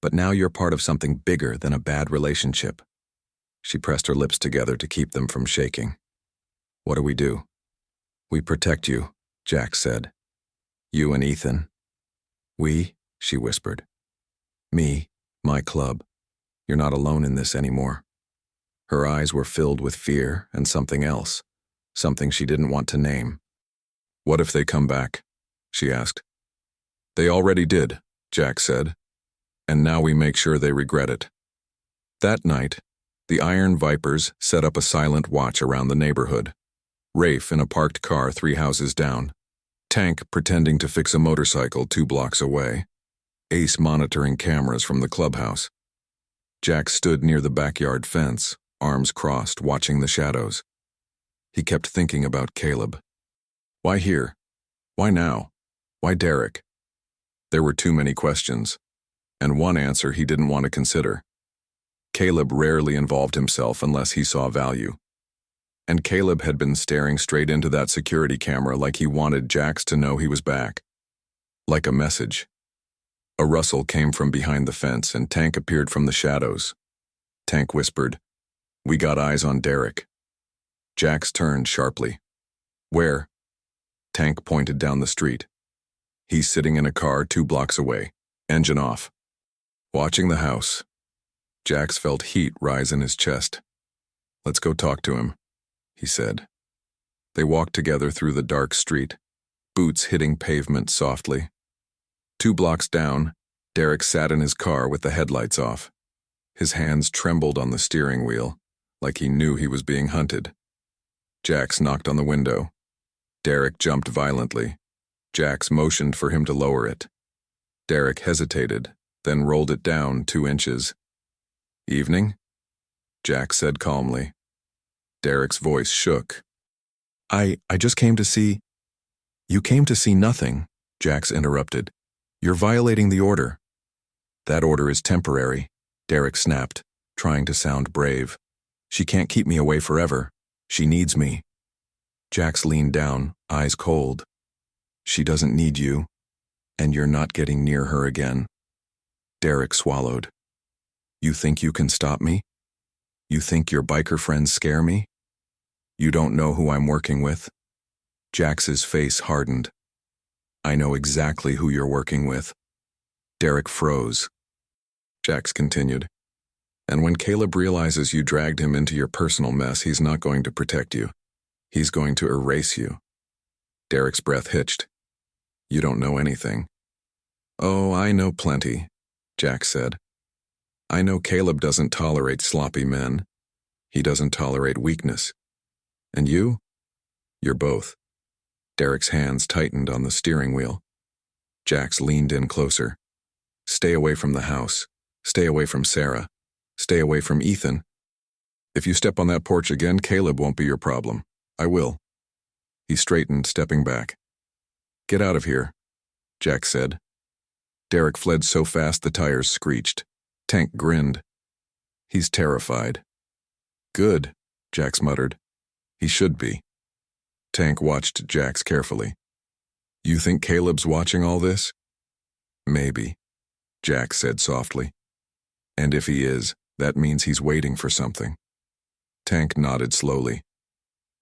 But now you're part of something bigger than a bad relationship." She pressed her lips together to keep them from shaking. "What do we do?" "We protect you," Jack said. "You and Ethan." "We?" she whispered. "Me, my club. You're not alone in this anymore." Her eyes were filled with fear and something else, something she didn't want to name. "What if they come back?" she asked. "They already did," Jack said. "And now we make sure they regret it." That night, the Iron Vipers set up a silent watch around the neighborhood. Rafe in a parked car 3 houses down. Tank pretending to fix a motorcycle 2 blocks away. Ace monitoring cameras from the clubhouse. Jack stood near the backyard fence, arms crossed, watching the shadows. He kept thinking about Caleb. Why here? Why now? Why Derek? There were too many questions, and one answer he didn't want to consider. Caleb rarely involved himself unless he saw value. And Caleb had been staring straight into that security camera like he wanted Jax to know he was back. Like a message. A rustle came from behind the fence and Tank appeared from the shadows. Tank whispered, "We got eyes on Derek." Jax turned sharply. "Where?" Tank pointed down the street. "He's sitting in a car 2 blocks away, engine off. Watching the house." Jax felt heat rise in his chest. "Let's go talk to him," he said. They walked together through the dark street, boots hitting pavement softly. 2 blocks down, Derek sat in his car with the headlights off. His hands trembled on the steering wheel, like he knew he was being hunted. Jax knocked on the window. Derek jumped violently. Jax motioned for him to lower it. Derek hesitated, then rolled it down 2 inches. "Evening?" Jax said calmly. Derek's voice shook. I just came to see—" "You came to see nothing," Jax interrupted. "You're violating the order." "That order is temporary," Derek snapped, trying to sound brave. "She can't keep me away forever. She needs me." Jax leaned down, eyes cold. "She doesn't need you, and you're not getting near her again." Derek swallowed. "You think you can stop me? You think your biker friends scare me? You don't know who I'm working with?" Jax's face hardened. "I know exactly who you're working with." Derek froze. Jax continued, "And when Caleb realizes you dragged him into your personal mess, he's not going to protect you. He's going to erase you." Derek's breath hitched. "You don't know anything." "Oh, I know plenty," Jax said. "I know Caleb doesn't tolerate sloppy men. He doesn't tolerate weakness. And you? You're both." Derek's hands tightened on the steering wheel. Jax leaned in closer. "Stay away from the house. Stay away from Sarah. Stay away from Ethan. If you step on that porch again, Caleb won't be your problem. I will." He straightened, stepping back. "Get out of here," Jax said. Derek fled so fast the tires screeched. Tank grinned. "He's terrified." "Good," Jax muttered. "He should be." Tank watched Jax carefully. "You think Caleb's watching all this?" "Maybe," Jax said softly. "And if he is, that means he's waiting for something." Tank nodded slowly.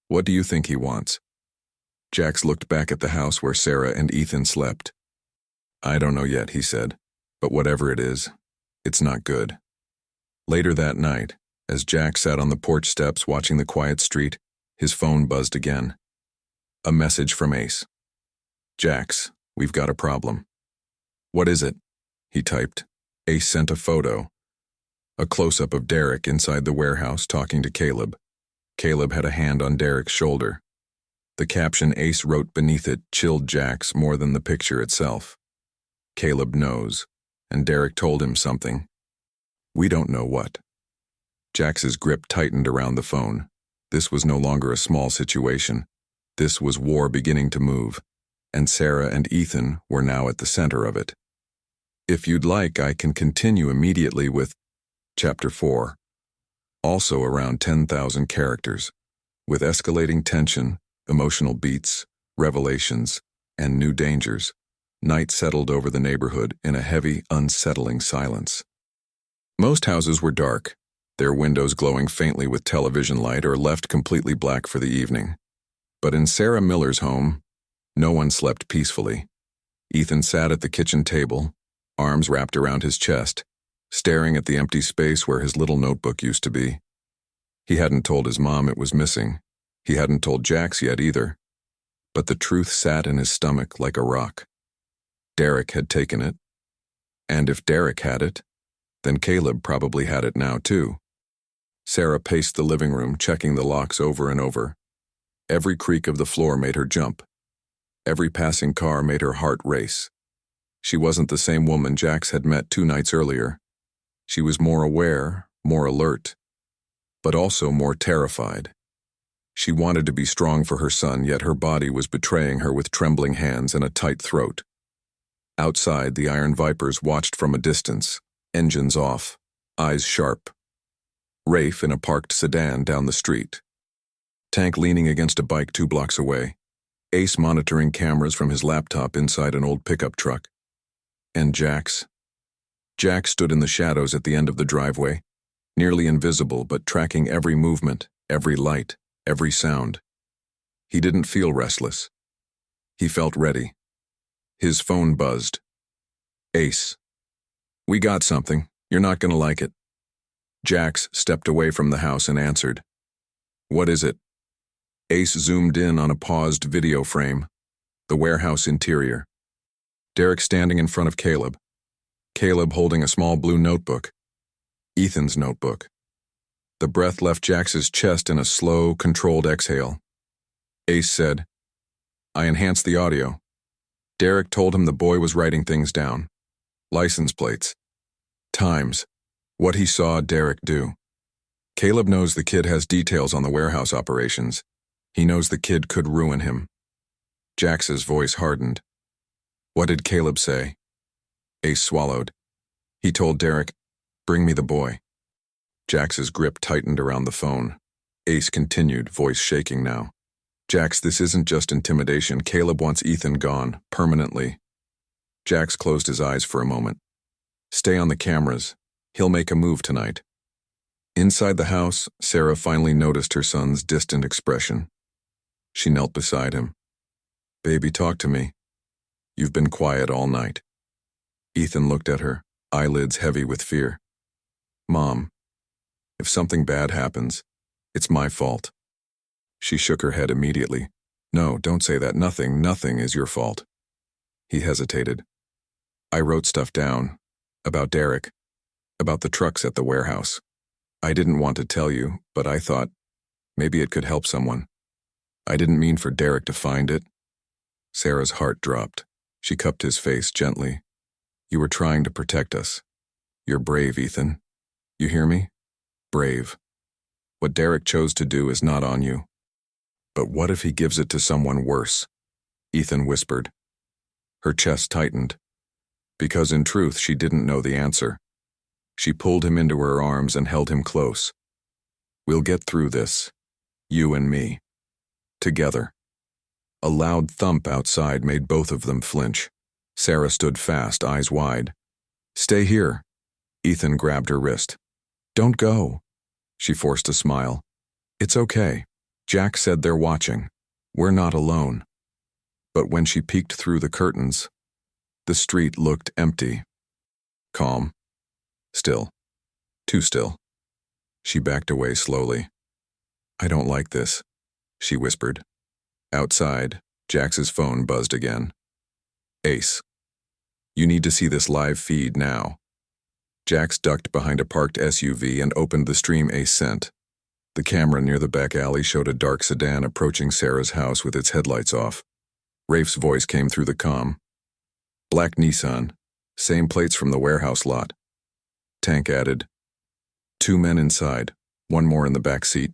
"What do you think he wants?" Jax looked back at the house where Sarah and Ethan slept. "I don't know yet," he said, "but whatever it is, it's not good." Later that night, as Jack sat on the porch steps watching the quiet street, his phone buzzed again. A message from Ace. "Jax, we've got a problem." "What is it?" he typed. Ace sent a photo. A close-up of Derek inside the warehouse talking to Caleb. Caleb had a hand on Derek's shoulder. The caption Ace wrote beneath it chilled Jax more than the picture itself. "Caleb knows, and Derek told him something. We don't know what." Jax's grip tightened around the phone. This was no longer a small situation. This was war beginning to move, and Sarah and Ethan were now at the center of it. If you'd like, I can continue immediately with Chapter 4, also around 10,000 characters, with escalating tension, emotional beats, revelations, and new dangers. Night settled over the neighborhood in a heavy, unsettling silence. Most houses were dark, their windows glowing faintly with television light or left completely black for the evening. But in Sarah Miller's home, no one slept peacefully. Ethan sat at the kitchen table, arms wrapped around his chest, staring at the empty space where his little notebook used to be. He hadn't told his mom it was missing. He hadn't told Jax yet either. But the truth sat in his stomach like a rock. Derek had taken it. And if Derek had it, then Caleb probably had it now too. Sarah paced the living room, checking the locks over and over. Every creak of the floor made her jump. Every passing car made her heart race. She wasn't the same woman Jax had met 2 nights earlier. She was more aware, more alert, but also more terrified. She wanted to be strong for her son, yet her body was betraying her with trembling hands and a tight throat. Outside, the Iron Vipers watched from a distance, engines off, eyes sharp. Rafe in a parked sedan down the street. Tank leaning against a bike 2 blocks away. Ace monitoring cameras from his laptop inside an old pickup truck. And Jax. Jax stood in the shadows at the end of the driveway, nearly invisible but tracking every movement, every light, every sound. He didn't feel restless. He felt ready. His phone buzzed. Ace. We got something. You're not gonna like it. Jax stepped away from the house and answered. What is it? Ace zoomed in on a paused video frame. The warehouse interior. Derek standing in front of Caleb. Caleb holding a small blue notebook. Ethan's notebook. The breath left Jax's chest in a slow, controlled exhale. Ace said, I enhanced the audio. Derek told him the boy was writing things down. License plates. Times. What he saw Derek do. Caleb knows the kid has details on the warehouse operations. He knows the kid could ruin him. Jax's voice hardened. What did Caleb say? Ace swallowed. He told Derek, bring me the boy. Jax's grip tightened around the phone. Ace continued, voice shaking now. Jax, this isn't just intimidation. Caleb wants Ethan gone, permanently. Jax closed his eyes for a moment. Stay on the cameras. He'll make a move tonight. Inside the house, Sarah finally noticed her son's distant expression. She knelt beside him. Baby, talk to me. You've been quiet all night. Ethan looked at her, eyelids heavy with fear. Mom, if something bad happens, it's my fault. She shook her head immediately. No, don't say that. Nothing is your fault. He hesitated. I wrote stuff down. About Derek. About the trucks at the warehouse. I didn't want to tell you, but I thought maybe it could help someone. I didn't mean for Derek to find it. Sarah's heart dropped. She cupped his face gently. You were trying to protect us. You're brave, Ethan. You hear me? Brave. What Derek chose to do is not on you. But what if he gives it to someone worse? Ethan whispered. Her chest tightened. Because in truth, she didn't know the answer. She pulled him into her arms and held him close. We'll get through this. You and me. Together. A loud thump outside made both of them flinch. Sarah stood fast, eyes wide. Stay here. Ethan grabbed her wrist. Don't go. She forced a smile. It's okay. Jack said they're watching. We're not alone. But when she peeked through the curtains, the street looked empty. Calm. Still. Too still. She backed away slowly. I don't like this, she whispered. Outside, Jax's phone buzzed again. Ace. You need to see this live feed now. Jax ducked behind a parked SUV and opened the stream Ace sent. The camera near the back alley showed a dark sedan approaching Sarah's house with its headlights off. Rafe's voice came through the comm. Black Nissan. Same plates from the warehouse lot. Tank added. 2 men inside, 1 more in the back seat.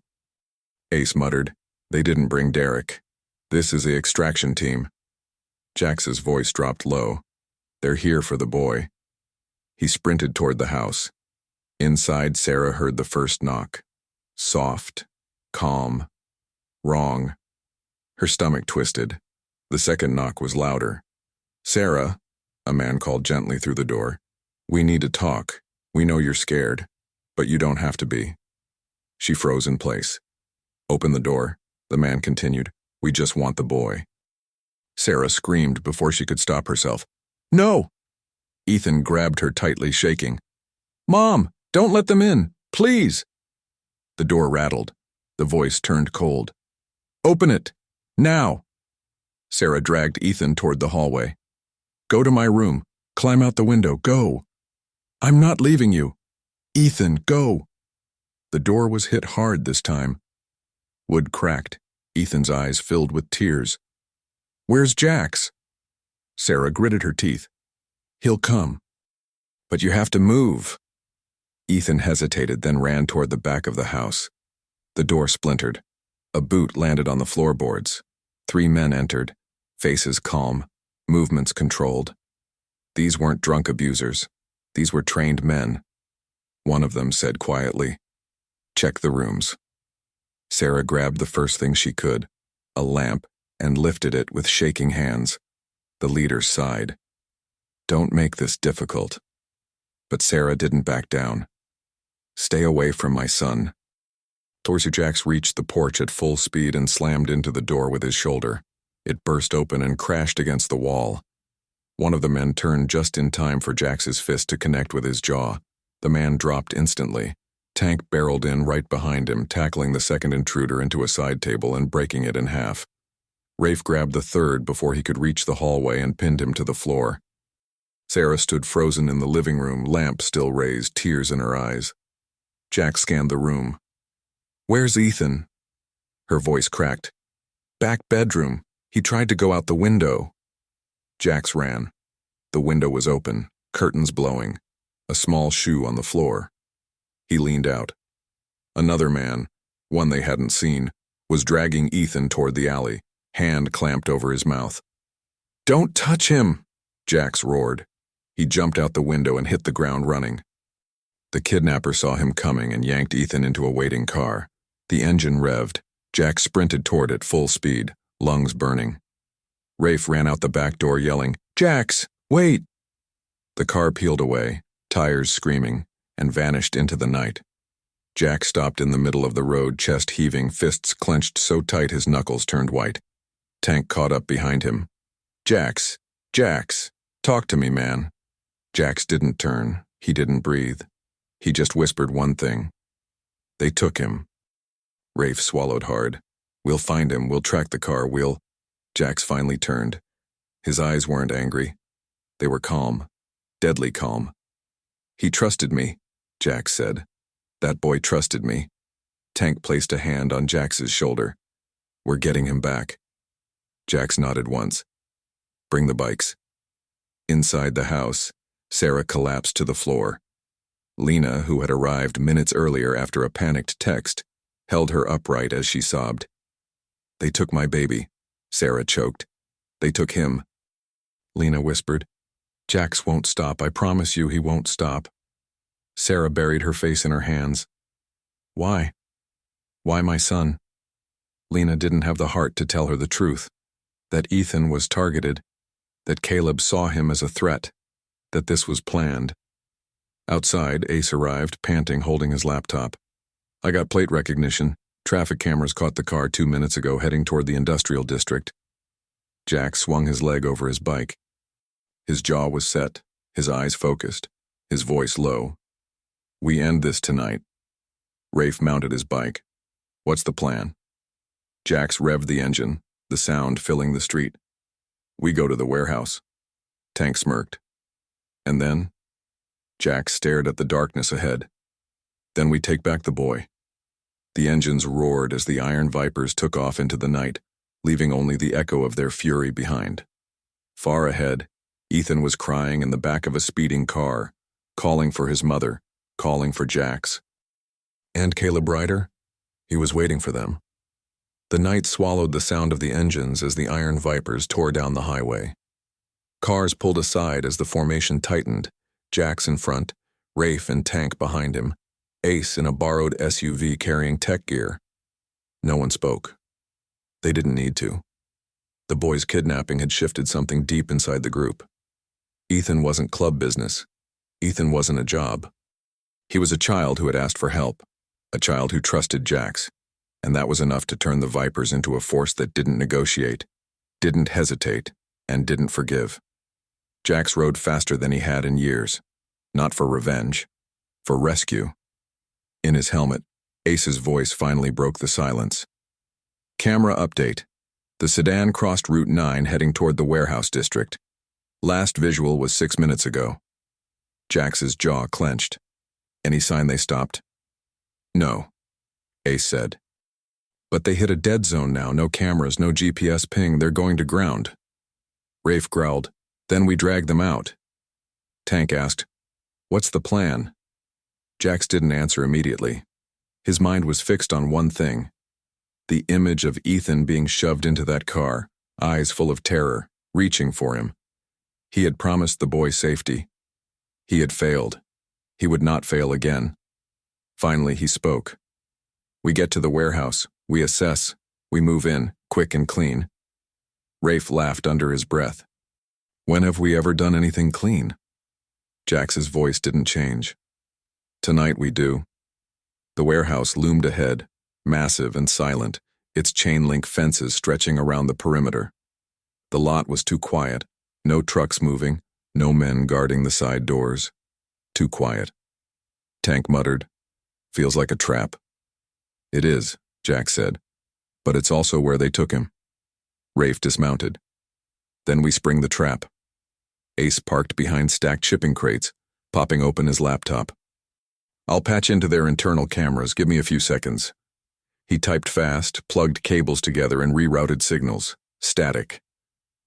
Ace muttered. They didn't bring Derek. This is the extraction team. Jax's voice dropped low. They're here for the boy. He sprinted toward the house. Inside, Sarah heard the first knock. Soft, calm, wrong. Her stomach twisted. The second knock was louder. "Sarah," a man called gently through the door. "We need to talk. We know you're scared, but you don't have to be." She froze in place. "Open the door," the man continued. "We just want the boy." Sarah screamed before she could stop herself. "No!" Ethan grabbed her tightly, shaking. "Mom, don't let them in, please!" The door rattled. The voice turned cold. "Open it! Now!" Sarah dragged Ethan toward the hallway. "Go to my room. Climb out the window. Go!" "I'm not leaving you." "Ethan, go!" The door was hit hard this time. Wood cracked. Ethan's eyes filled with tears. "Where's Jax?" Sarah gritted her teeth. "He'll come. But you have to move." Ethan hesitated, then ran toward the back of the house. The door splintered. A boot landed on the floorboards. 3 men entered, faces calm, movements controlled. These weren't drunk abusers. These were trained men. One of them said quietly, "Check the rooms." Sarah grabbed the first thing she could, a lamp, and lifted it with shaking hands. The leader sighed. "Don't make this difficult." But Sarah didn't back down. "Stay away from my son." Jax reached the porch at full speed and slammed into the door with his shoulder. It burst open and crashed against the wall. One of the men turned just in time for Jax's fist to connect with his jaw. The man dropped instantly. Tank barreled in right behind him, tackling the second intruder into a side table and breaking it in half. Rafe grabbed the third before he could reach the hallway and pinned him to the floor. Sarah stood frozen in the living room, lamp still raised, tears in her eyes. Jax scanned the room. "Where's Ethan?" Her voice cracked. "Back bedroom. He tried to go out the window." Jax ran. The window was open, curtains blowing, a small shoe on the floor. He leaned out. Another man, one they hadn't seen, was dragging Ethan toward the alley, hand clamped over his mouth. "Don't touch him!" Jax roared. He jumped out the window and hit the ground running. The kidnapper saw him coming and yanked Ethan into a waiting car. The engine revved. Jax sprinted toward it full speed, lungs burning. Rafe ran out the back door yelling, "Jax, wait!" The car peeled away, tires screaming, and vanished into the night. Jax stopped in the middle of the road, chest heaving, fists clenched so tight his knuckles turned white. Tank caught up behind him. "Jax, Jax, talk to me, man." Jax didn't turn. He didn't breathe. He just whispered one thing. "They took him." Rafe swallowed hard. "We'll find him. We'll track the car. We'll—" Jax finally turned. His eyes weren't angry. They were calm. Deadly calm. "He trusted me," Jax said. "That boy trusted me." Tank placed a hand on Jax's shoulder. "We're getting him back." Jax nodded once. "Bring the bikes." Inside the house, Sarah collapsed to the floor. Lena, who had arrived minutes earlier after a panicked text, held her upright as she sobbed. "They took my baby," Sarah choked. "They took him." Lena whispered, "Jax won't stop. I promise you he won't stop." Sarah buried her face in her hands. "Why? Why my son?" Lena didn't have the heart to tell her the truth. That Ethan was targeted. That Caleb saw him as a threat. That this was planned. Outside, Ace arrived, panting, holding his laptop. "I got plate recognition. Traffic cameras caught the car 2 minutes ago heading toward the industrial district." Jack swung his leg over his bike. His jaw was set, his eyes focused, his voice low. "We end this tonight." Rafe mounted his bike. "What's the plan?" Jax revved the engine, the sound filling the street. "We go to the warehouse." Tank smirked. "And then?" Jax stared at the darkness ahead. "Then we take back the boy." The engines roared as the iron vipers took off into the night, leaving only the echo of their fury behind. Far ahead, Ethan was crying in the back of a speeding car, calling for his mother, calling for Jax. And Caleb Ryder? He was waiting for them. The night swallowed the sound of the engines as the iron vipers tore down the highway. Cars pulled aside as the formation tightened, Jax in front, Rafe and Tank behind him, Ace in a borrowed SUV carrying tech gear. No one spoke. They didn't need to. The boys' kidnapping had shifted something deep inside the group. Ethan wasn't club business. Ethan wasn't a job. He was a child who had asked for help, a child who trusted Jax, and that was enough to turn the Vipers into a force that didn't negotiate, didn't hesitate, and didn't forgive. Jax rode faster than he had in years, not for revenge, for rescue. In his helmet, Ace's voice finally broke the silence. Camera update. The sedan crossed Route 9 heading toward the warehouse district. Last visual was 6 minutes ago. Jax's jaw clenched. Any sign they stopped? No, Ace said. But they hit a dead zone now, no cameras, no GPS ping, they're going to ground. Rafe growled, then we drag them out. Tank asked, what's the plan? Jax didn't answer immediately. His mind was fixed on one thing. The image of Ethan being shoved into that car, eyes full of terror, reaching for him. He had promised the boy safety. He had failed. He would not fail again. Finally, he spoke. We get to the warehouse. We assess. We move in, quick and clean. Rafe laughed under his breath. When have we ever done anything clean? Jax's voice didn't change. Tonight we do. The warehouse loomed ahead, massive and silent, its chain-link fences stretching around the perimeter. The lot was too quiet. No trucks moving, no men guarding the side doors. Too quiet. Tank muttered, feels like a trap. It is, Jax said, but it's also where they took him. Rafe dismounted. Then we spring the trap. Ace parked behind stacked shipping crates, popping open his laptop. I'll patch into their internal cameras, give me a few seconds. He typed fast, plugged cables together and rerouted signals. Static.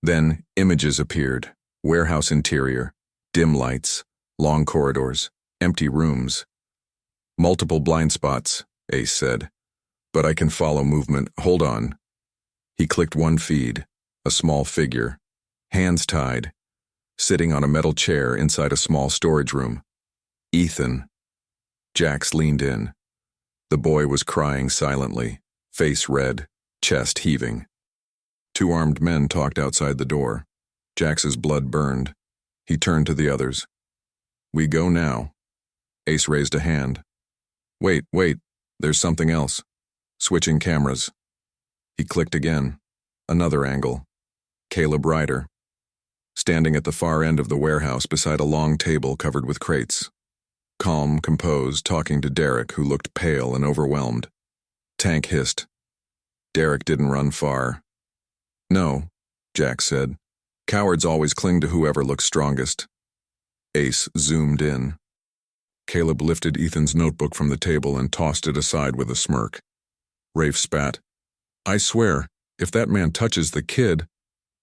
Then images appeared. Warehouse interior, dim lights, long corridors, empty rooms. Multiple blind spots, Ace said. But I can follow movement. Hold on. He clicked one feed, a small figure, hands tied, sitting on a metal chair inside a small storage room. Ethan. Jax leaned in. The boy was crying silently, face red, chest heaving. Two armed men talked outside the door. Jax's blood burned. He turned to the others. We go now. Ace raised a hand. Wait, there's something else. Switching cameras. He clicked again. Another angle. Caleb Ryder. Standing at the far end of the warehouse beside a long table covered with crates. Calm, composed, talking to Derek, who looked pale and overwhelmed. Tank hissed. Derek didn't run far. No, Jax said. Cowards always cling to whoever looks strongest. Ace zoomed in. Caleb lifted Ethan's notebook from the table and tossed it aside with a smirk. Rafe spat. I swear, if that man touches the kid...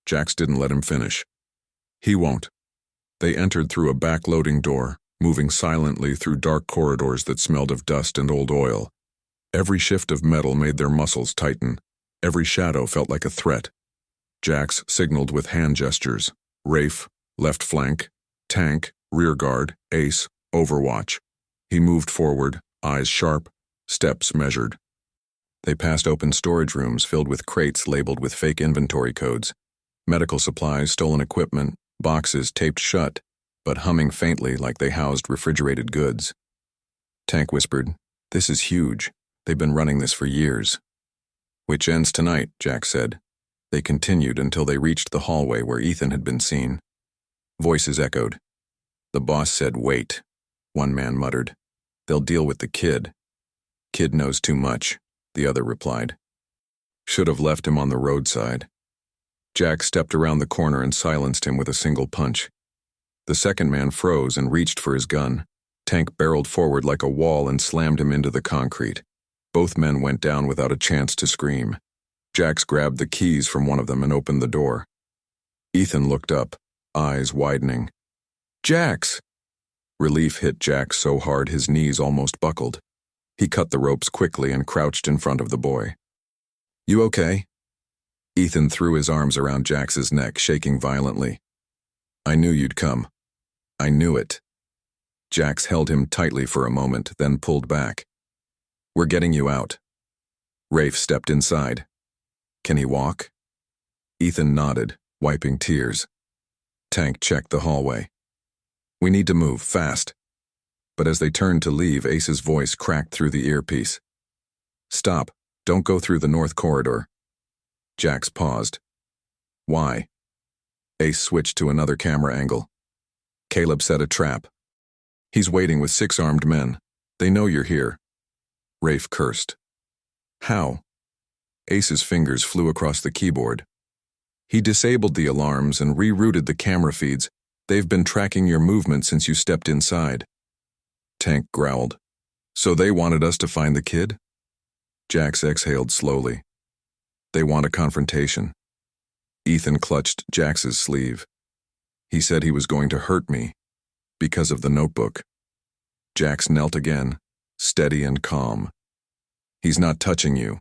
Jax didn't let him finish. He won't. They entered through a back-loading door, moving silently through dark corridors that smelled of dust and old oil. Every shift of metal made their muscles tighten. Every shadow felt like a threat. Jax signaled with hand gestures. Rafe, left flank. Tank, rear guard. Ace, overwatch. He moved forward, eyes sharp, steps measured. They passed open storage rooms filled with crates labeled with fake inventory codes. Medical supplies, stolen equipment, boxes taped shut, but humming faintly like they housed refrigerated goods. Tank whispered, This is huge. They've been running this for years. Which ends tonight, Jax said. They continued until they reached the hallway where Ethan had been seen. Voices echoed. The boss said, Wait. One man muttered. They'll deal with the kid. Kid knows too much, the other replied. Should have left him on the roadside. Jax stepped around the corner and silenced him with a single punch. The second man froze and reached for his gun. Tank barreled forward like a wall and slammed him into the concrete. Both men went down without a chance to scream. Jax grabbed the keys from one of them and opened the door. Ethan looked up, eyes widening. Jax! Relief hit Jax so hard his knees almost buckled. He cut the ropes quickly and crouched in front of the boy. You okay? Ethan threw his arms around Jax's neck, shaking violently. I knew you'd come. I knew it. Jax held him tightly for a moment, then pulled back. We're getting you out. Rafe stepped inside. Can he walk? Ethan nodded, wiping tears. Tank checked the hallway. We need to move, fast. But as they turned to leave, Ace's voice cracked through the earpiece. Stop, don't go through the north corridor. Jax paused. Why? Ace switched to another camera angle. Caleb set a trap. He's waiting with 6 armed men. They know you're here. Rafe cursed. How? Ace's fingers flew across the keyboard. He disabled the alarms and rerouted the camera feeds. They've been tracking your movement since you stepped inside. Tank growled. So they wanted us to find the kid? Jax exhaled slowly. They want a confrontation. Ethan clutched Jax's sleeve. He said he was going to hurt me because of the notebook. Jax knelt again, steady and calm. He's not touching you.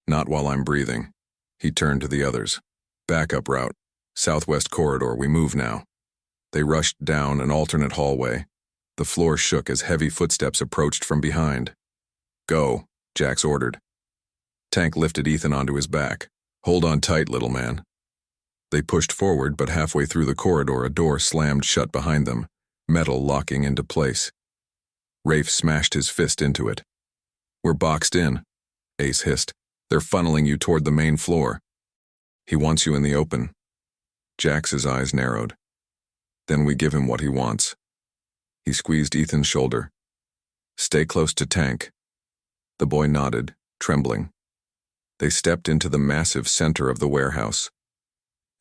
Not while I'm breathing. He turned to the others. Backup route. Southwest corridor, we move now. They rushed down an alternate hallway. The floor shook as heavy footsteps approached from behind. Go, Jax ordered. Tank lifted Ethan onto his back. Hold on tight, little man. They pushed forward, but halfway through the corridor, a door slammed shut behind them, metal locking into place. Rafe smashed his fist into it. We're boxed in, Ace hissed. They're funneling you toward the main floor. He wants you in the open. Jax's eyes narrowed. Then we give him what he wants. He squeezed Ethan's shoulder. Stay close to Tank. The boy nodded, trembling. They stepped into the massive center of the warehouse,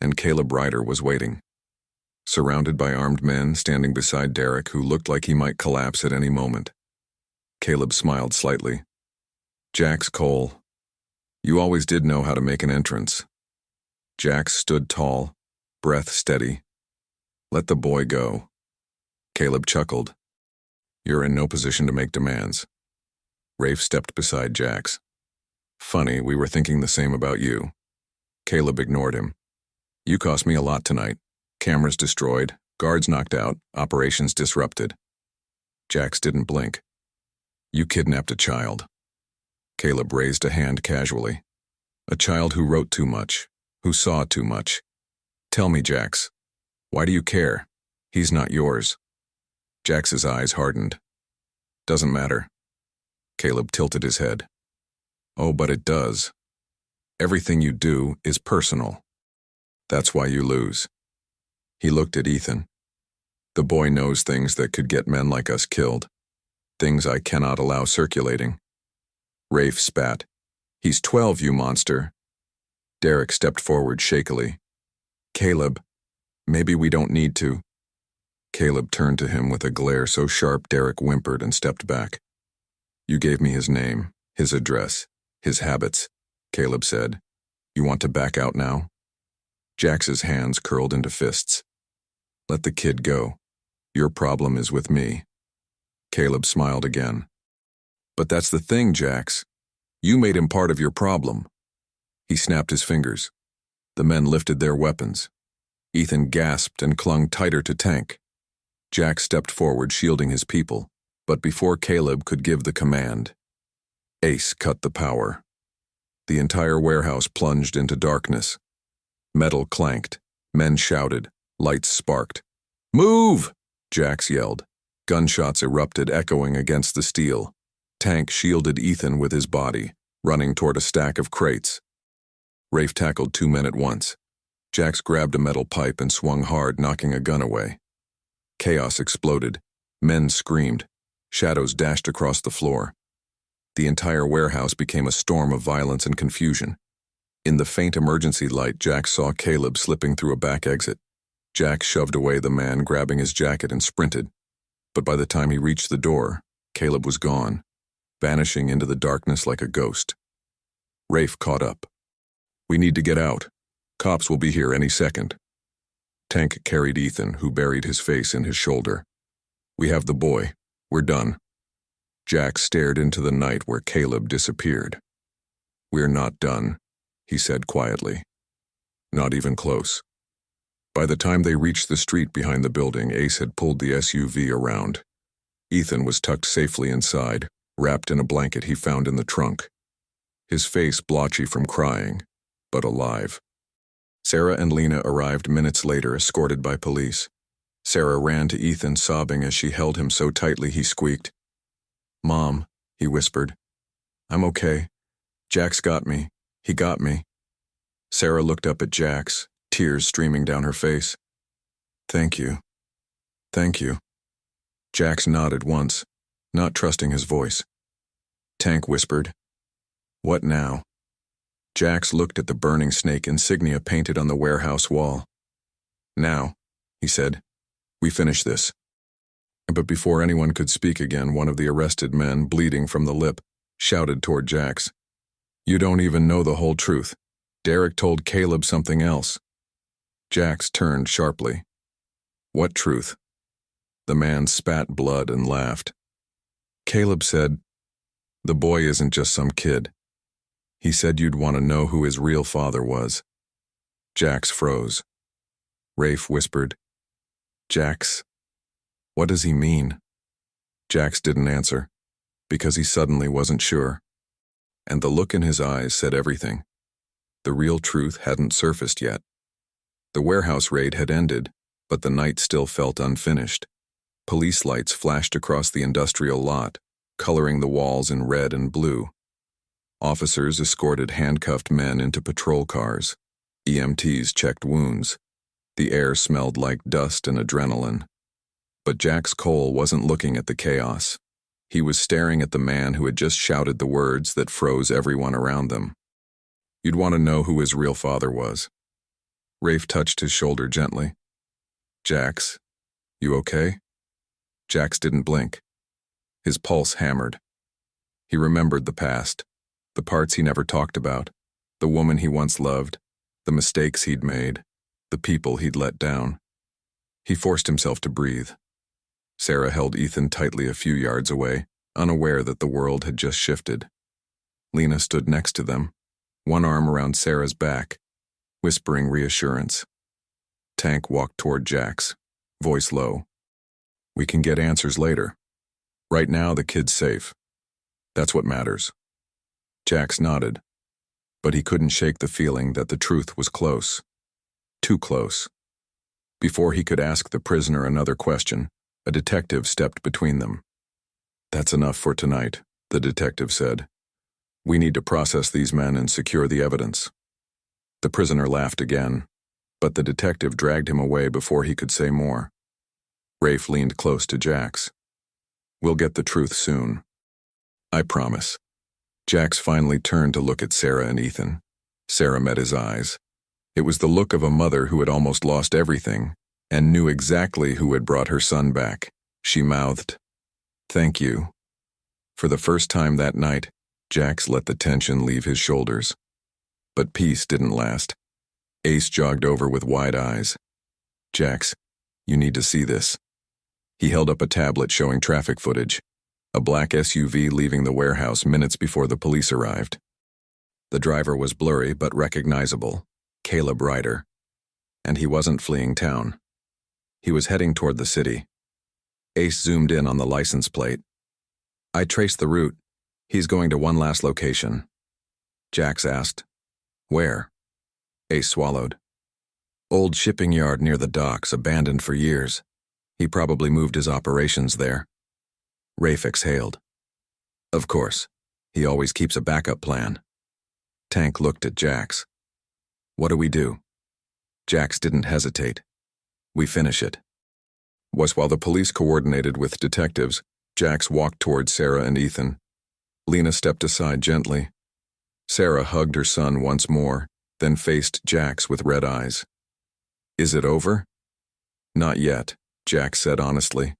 and Caleb Ryder was waiting. Surrounded by armed men standing beside Derek, who looked like he might collapse at any moment. Caleb smiled slightly. Jax Cole, you always did know how to make an entrance. Jax stood tall, breath steady. Let the boy go. Caleb chuckled. You're in no position to make demands. Rafe stepped beside Jax. Funny, we were thinking the same about you. Caleb ignored him. You cost me a lot tonight. Cameras destroyed, guards knocked out, operations disrupted. Jax didn't blink. You kidnapped a child. Caleb raised a hand casually. A child who wrote too much, who saw too much. Tell me, Jax, why do you care? He's not yours. Jax's eyes hardened. Doesn't matter. Caleb tilted his head. Oh, but it does. Everything you do is personal. That's why you lose. He looked at Ethan. The boy knows things that could get men like us killed. Things I cannot allow circulating. Rafe spat. He's 12, you monster. Derek stepped forward shakily. Caleb, maybe we don't need to. Caleb turned to him with a glare so sharp Derek whimpered and stepped back. You gave me his name, his address, his habits, Caleb said. You want to back out now? Jax's hands curled into fists. Let the kid go. Your problem is with me. Caleb smiled again. But that's the thing, Jax. You made him part of your problem. He snapped his fingers. The men lifted their weapons. Ethan gasped and clung tighter to Tank. Jax stepped forward, shielding his people, but before Caleb could give the command, Ace cut the power. The entire warehouse plunged into darkness. Metal clanked, men shouted, lights sparked. Move! Jax yelled. Gunshots erupted, echoing against the steel. Tank shielded Ethan with his body, running toward a stack of crates. Rafe tackled 2 men at once. Jax grabbed a metal pipe and swung hard, knocking a gun away. Chaos exploded. Men screamed. Shadows dashed across the floor. The entire warehouse became a storm of violence and confusion. In the faint emergency light, Jax saw Caleb slipping through a back exit. Jax shoved away the man, grabbing his jacket, and sprinted. But by the time he reached the door, Caleb was gone, vanishing into the darkness like a ghost. Rafe caught up. We need to get out. Cops will be here any second. Tank carried Ethan, who buried his face in his shoulder. We have the boy. We're done. Jax stared into the night where Caleb disappeared. "We're not done," he said quietly. "Not even close." By the time they reached the street behind the building, Ace had pulled the SUV around. Ethan was tucked safely inside, wrapped in a blanket he found in the trunk. His face blotchy from crying, but alive. Sarah and Lena arrived minutes later, escorted by police. Sarah ran to Ethan, sobbing as she held him so tightly he squeaked. "Mom," he whispered. "I'm okay. Jax got me. He got me." Sarah looked up at Jax, tears streaming down her face. "Thank you. Thank you." Jax nodded once, not trusting his voice. Tank whispered, "What now?" Jax looked at the burning snake insignia painted on the warehouse wall. "Now," he said, "we finish this." But before anyone could speak again, one of the arrested men, bleeding from the lip, shouted toward Jax, "You don't even know the whole truth. Derek told Caleb something else." Jax turned sharply. "What truth?" The man spat blood and laughed. "Caleb said, the boy isn't just some kid. He said you'd want to know who his real father was." Jax froze. Rafe whispered, "Jax, what does he mean?" Jax didn't answer, because he suddenly wasn't sure. And the look in his eyes said everything. The real truth hadn't surfaced yet. The warehouse raid had ended, but the night still felt unfinished. Police lights flashed across the industrial lot, coloring the walls in red and blue. Officers escorted handcuffed men into patrol cars. EMTs checked wounds. The air smelled like dust and adrenaline. But Jax Cole wasn't looking at the chaos. He was staring at the man who had just shouted the words that froze everyone around them. "You'd want to know who his real father was." Rafe touched his shoulder gently. "Jax, you okay?" Jax didn't blink. His pulse hammered. He remembered the past, the parts he never talked about, the woman he once loved, the mistakes he'd made, the people he'd let down. He forced himself to breathe. Sarah held Ethan tightly a few yards away, unaware that the world had just shifted. Lena stood next to them, one arm around Sarah's back, whispering reassurance. Tank walked toward Jax, voice low. "We can get answers later. Right now, the kid's safe. That's what matters." Jax nodded, but he couldn't shake the feeling that the truth was close. Too close. Before he could ask the prisoner another question, a detective stepped between them. "That's enough for tonight," the detective said. "We need to process these men and secure the evidence." The prisoner laughed again, but the detective dragged him away before he could say more. Rafe leaned close to Jax. "We'll get the truth soon. I promise." Jax finally turned to look at Sarah and Ethan. Sarah met his eyes. It was the look of a mother who had almost lost everything and knew exactly who had brought her son back. She mouthed, "Thank you." For the first time that night, Jax let the tension leave his shoulders. But peace didn't last. Ace jogged over with wide eyes. "Jax, you need to see this." He held up a tablet showing traffic footage, a black SUV leaving the warehouse minutes before the police arrived. The driver was blurry but recognizable, Caleb Ryder. And he wasn't fleeing town. He was heading toward the city. Ace zoomed in on the license plate. "I traced the route. He's going to one last location." Jax asked, "Where?" Ace swallowed. "Old shipping yard near the docks, abandoned for years. He probably moved his operations there." Rafe exhaled. "Of course. He always keeps a backup plan." Tank looked at Jax. "What do we do?" Jax didn't hesitate. "We finish it." While the police coordinated with detectives, Jax walked toward Sarah and Ethan. Lena stepped aside gently. Sarah hugged her son once more, then faced Jax with red eyes. "Is it over?" "Not yet," Jax said honestly.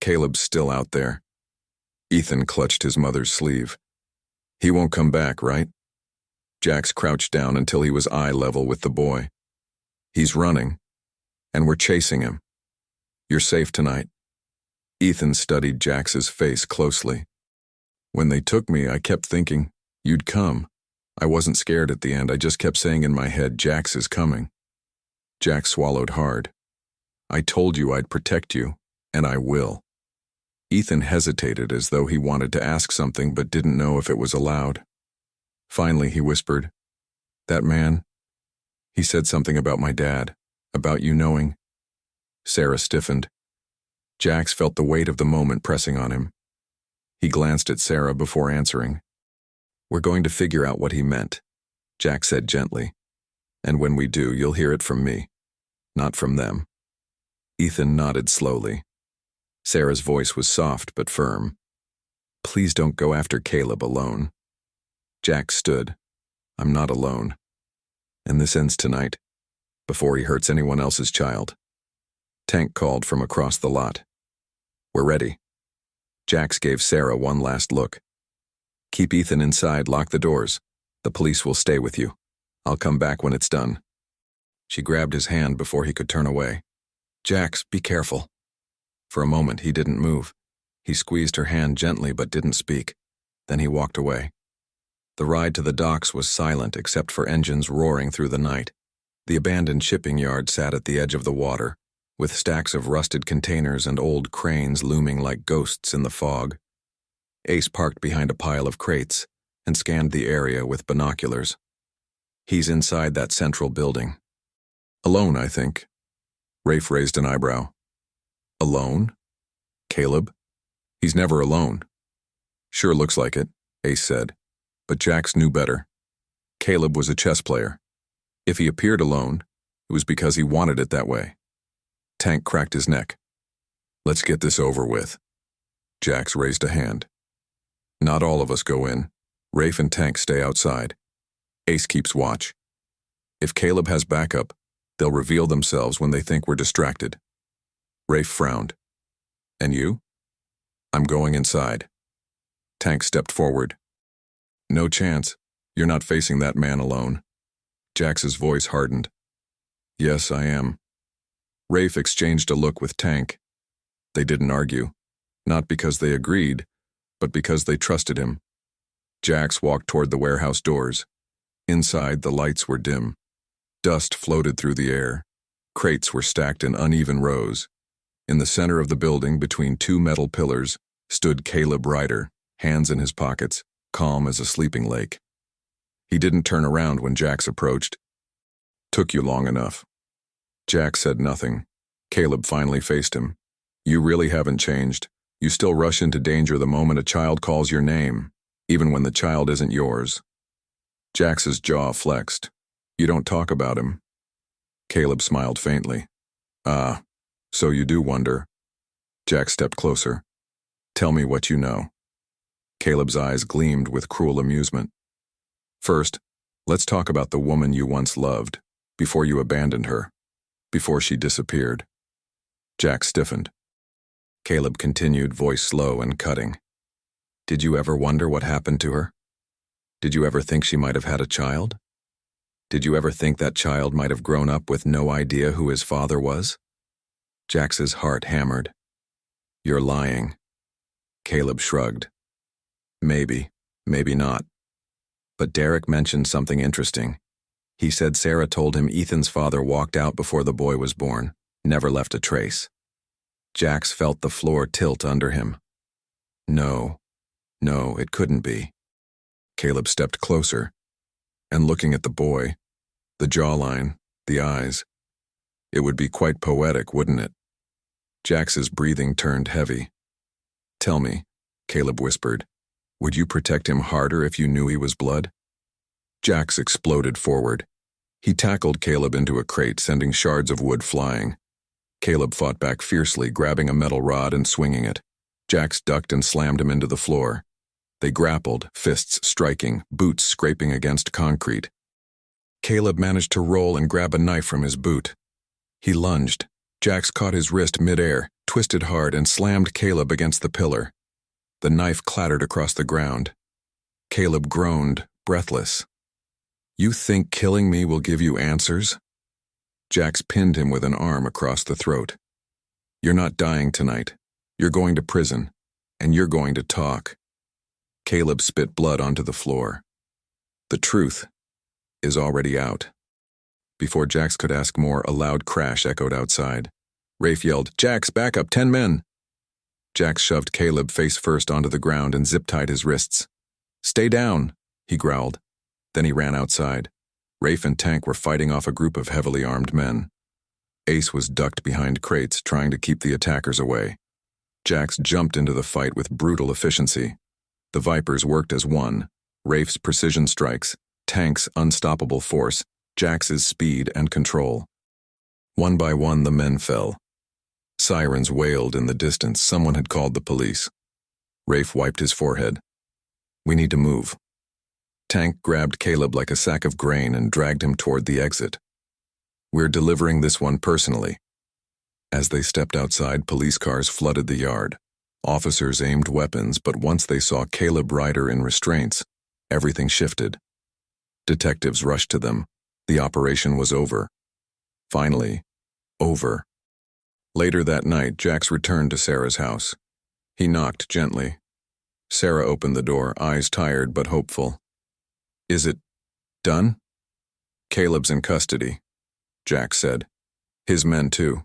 "Caleb's still out there." Ethan clutched his mother's sleeve. "He won't come back, right?" Jax crouched down until he was eye level with the boy. "He's running, and we're chasing him. You're safe tonight." Ethan studied Jax's face closely. "When they took me, I kept thinking, you'd come. I wasn't scared at the end, I just kept saying in my head, Jax is coming. Jax swallowed hard. I told you I'd protect you, and I will. Ethan hesitated as though he wanted to ask something but didn't know if it was allowed. Finally, he whispered, That man, he said something about my dad, about you knowing. Sarah stiffened. Jax felt the weight of the moment pressing on him. He glanced at Sarah before answering. We're going to figure out what he meant, Jax said gently. And when we do, you'll hear it from me, not from them. Ethan nodded slowly. Sarah's voice was soft but firm. Please don't go after Caleb alone. Jax stood. I'm not alone. And this ends tonight, before he hurts anyone else's child. Tank called from across the lot. We're ready. Jax gave Sarah one last look. Keep Ethan inside, lock the doors. The police will stay with you. I'll come back when it's done. She grabbed his hand before he could turn away. Jax, be careful. For a moment, he didn't move. He squeezed her hand gently but didn't speak. Then he walked away. The ride to the docks was silent except for engines roaring through the night. The abandoned shipping yard sat at the edge of the water, with stacks of rusted containers and old cranes looming like ghosts in the fog. Ace parked behind a pile of crates and scanned the area with binoculars. He's inside that central building. Alone, I think. Rafe raised an eyebrow. Alone? Caleb? He's never alone. Sure looks like it, Ace said. But Jax knew better. Caleb was a chess player. If he appeared alone, it was because he wanted it that way. Tank cracked his neck. Let's get this over with. Jax raised a hand. Not all of us go in. Rafe and Tank stay outside. Ace keeps watch. If Caleb has backup, they'll reveal themselves when they think we're distracted. Rafe frowned. And you? I'm going inside. Tank stepped forward. No chance. You're not facing that man alone. Jax's voice hardened. Yes, I am. Rafe exchanged a look with Tank. They didn't argue, not because they agreed, but because they trusted him. Jax walked toward the warehouse doors. Inside, the lights were dim. Dust floated through the air. Crates were stacked in uneven rows. In the center of the building, between two metal pillars, stood Caleb Ryder, hands in his pockets, calm as a sleeping lake. He didn't turn around when Jax approached. Took you long enough. Jax said nothing. Caleb finally faced him. You really haven't changed. You still rush into danger the moment a child calls your name, even when the child isn't yours. Jax's jaw flexed. You don't talk about him. Caleb smiled faintly. Ah, so you do wonder. Jax stepped closer. Tell me what you know. Caleb's eyes gleamed with cruel amusement. First, let's talk about the woman you once loved, before you abandoned her, before she disappeared. Jax stiffened. Caleb continued, voice slow and cutting. Did you ever wonder what happened to her? Did you ever think she might have had a child? Did you ever think that child might have grown up with no idea who his father was? Jax's heart hammered. You're lying. Caleb shrugged. Maybe, maybe not. But Derek mentioned something interesting. He said Sarah told him Ethan's father walked out before the boy was born, never left a trace. Jax felt the floor tilt under him. No, it couldn't be. Caleb stepped closer, and looking at the boy, the jawline, the eyes, it would be quite poetic, wouldn't it? Jax's breathing turned heavy. Tell me, Caleb whispered, would you protect him harder if you knew he was blood? Jax exploded forward. He tackled Caleb into a crate, sending shards of wood flying. Caleb fought back fiercely, grabbing a metal rod and swinging it. Jax ducked and slammed him into the floor. They grappled, fists striking, boots scraping against concrete. Caleb managed to roll and grab a knife from his boot. He lunged. Jax caught his wrist midair, twisted hard, and slammed Caleb against the pillar. The knife clattered across the ground. Caleb groaned, breathless. You think killing me will give you answers? Jax pinned him with an arm across the throat. You're not dying tonight. You're going to prison, and you're going to talk. Caleb spit blood onto the floor. The truth is already out. Before Jax could ask more, a loud crash echoed outside. Rafe yelled, "Jax, back up, 10 men!" Jax shoved Caleb face first onto the ground and zip-tied his wrists. "Stay down," he growled. Then he ran outside. Rafe and Tank were fighting off a group of heavily armed men. Ace was ducked behind crates, trying to keep the attackers away. Jax jumped into the fight with brutal efficiency. The Vipers worked as one. Rafe's precision strikes, Tank's unstoppable force, Jax's speed and control. One by one, the men fell. Sirens wailed in the distance. Someone had called the police. Rafe wiped his forehead. "We need to move." Tank grabbed Caleb like a sack of grain and dragged him toward the exit. "We're delivering this one personally." As they stepped outside, police cars flooded the yard. Officers aimed weapons, but once they saw Caleb Ryder in restraints, everything shifted. Detectives rushed to them. The operation was over. Finally, over. Later that night, Jax returned to Sarah's house. He knocked gently. Sarah opened the door, eyes tired but hopeful. "Is it done?" "Caleb's in custody," Jax said. "His men too.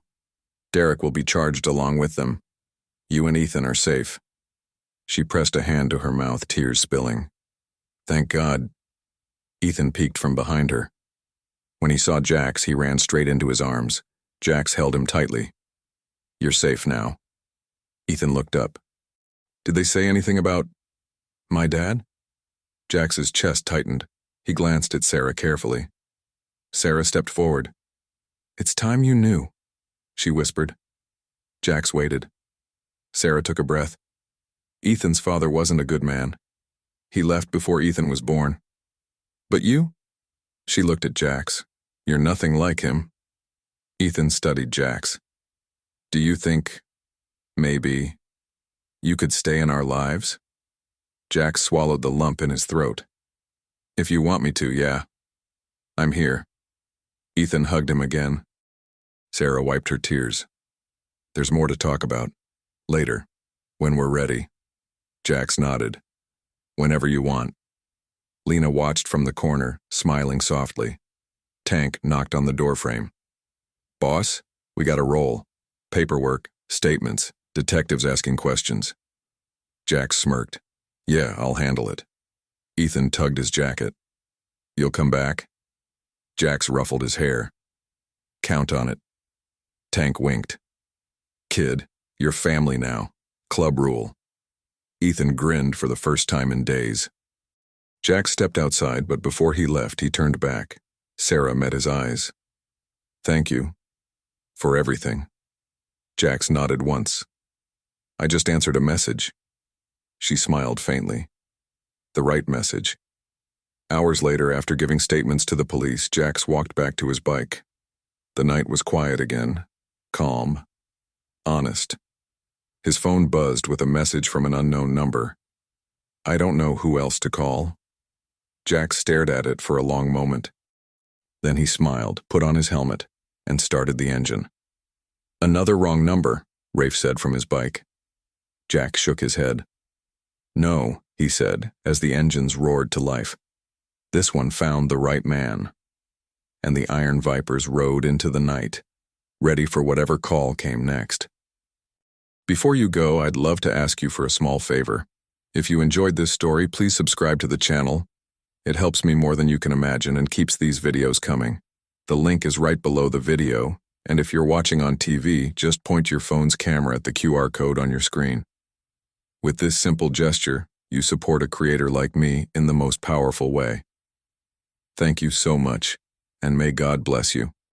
Derek will be charged along with them. You and Ethan are safe." She pressed a hand to her mouth, tears spilling. "Thank God." Ethan peeked from behind her. When he saw Jax, he ran straight into his arms. Jax held him tightly. "You're safe now." Ethan looked up. "Did they say anything about my dad?" Jax's chest tightened. He glanced at Sarah carefully. Sarah stepped forward. "It's time you knew," she whispered. Jax waited. Sarah took a breath. "Ethan's father wasn't a good man. He left before Ethan was born. But you?" She looked at Jax. "You're nothing like him." Ethan studied Jax. "Do you think, maybe, you could stay in our lives?" Jax swallowed the lump in his throat. "If you want me to, yeah. I'm here." Ethan hugged him again. Sarah wiped her tears. "There's more to talk about. Later, when we're ready." Jax nodded. "Whenever you want." Lena watched from the corner, smiling softly. Tank knocked on the doorframe. "Boss, we got a roll. Paperwork, statements, detectives asking questions." Jax smirked. "Yeah, I'll handle it." Ethan tugged his jacket. "You'll come back?" Jax ruffled his hair. "Count on it." Tank winked. "Kid, you're family now. Club rule." Ethan grinned for the first time in days. Jax stepped outside, but before he left, he turned back. Sarah met his eyes. "Thank you. For everything." Jax nodded once. "I just answered a message." She smiled faintly. The right message. Hours later, after giving statements to the police, Jax walked back to his bike. The night was quiet again. Calm. Honest. His phone buzzed with a message from an unknown number. "I don't know who else to call." Jax stared at it for a long moment. Then he smiled, put on his helmet, and started the engine. "Another wrong number," Rafe said from his bike. Jax shook his head. "No," he said, as the engines roared to life. "This one found the right man." And the Iron Vipers rode into the night, ready for whatever call came next. Before you go, I'd love to ask you for a small favor. If you enjoyed this story, please subscribe to the channel. It helps me more than you can imagine and keeps these videos coming. The link is right below the video, and if you're watching on TV, just point your phone's camera at the QR code on your screen. With this simple gesture, you support a creator like me in the most powerful way. Thank you so much, and may God bless you.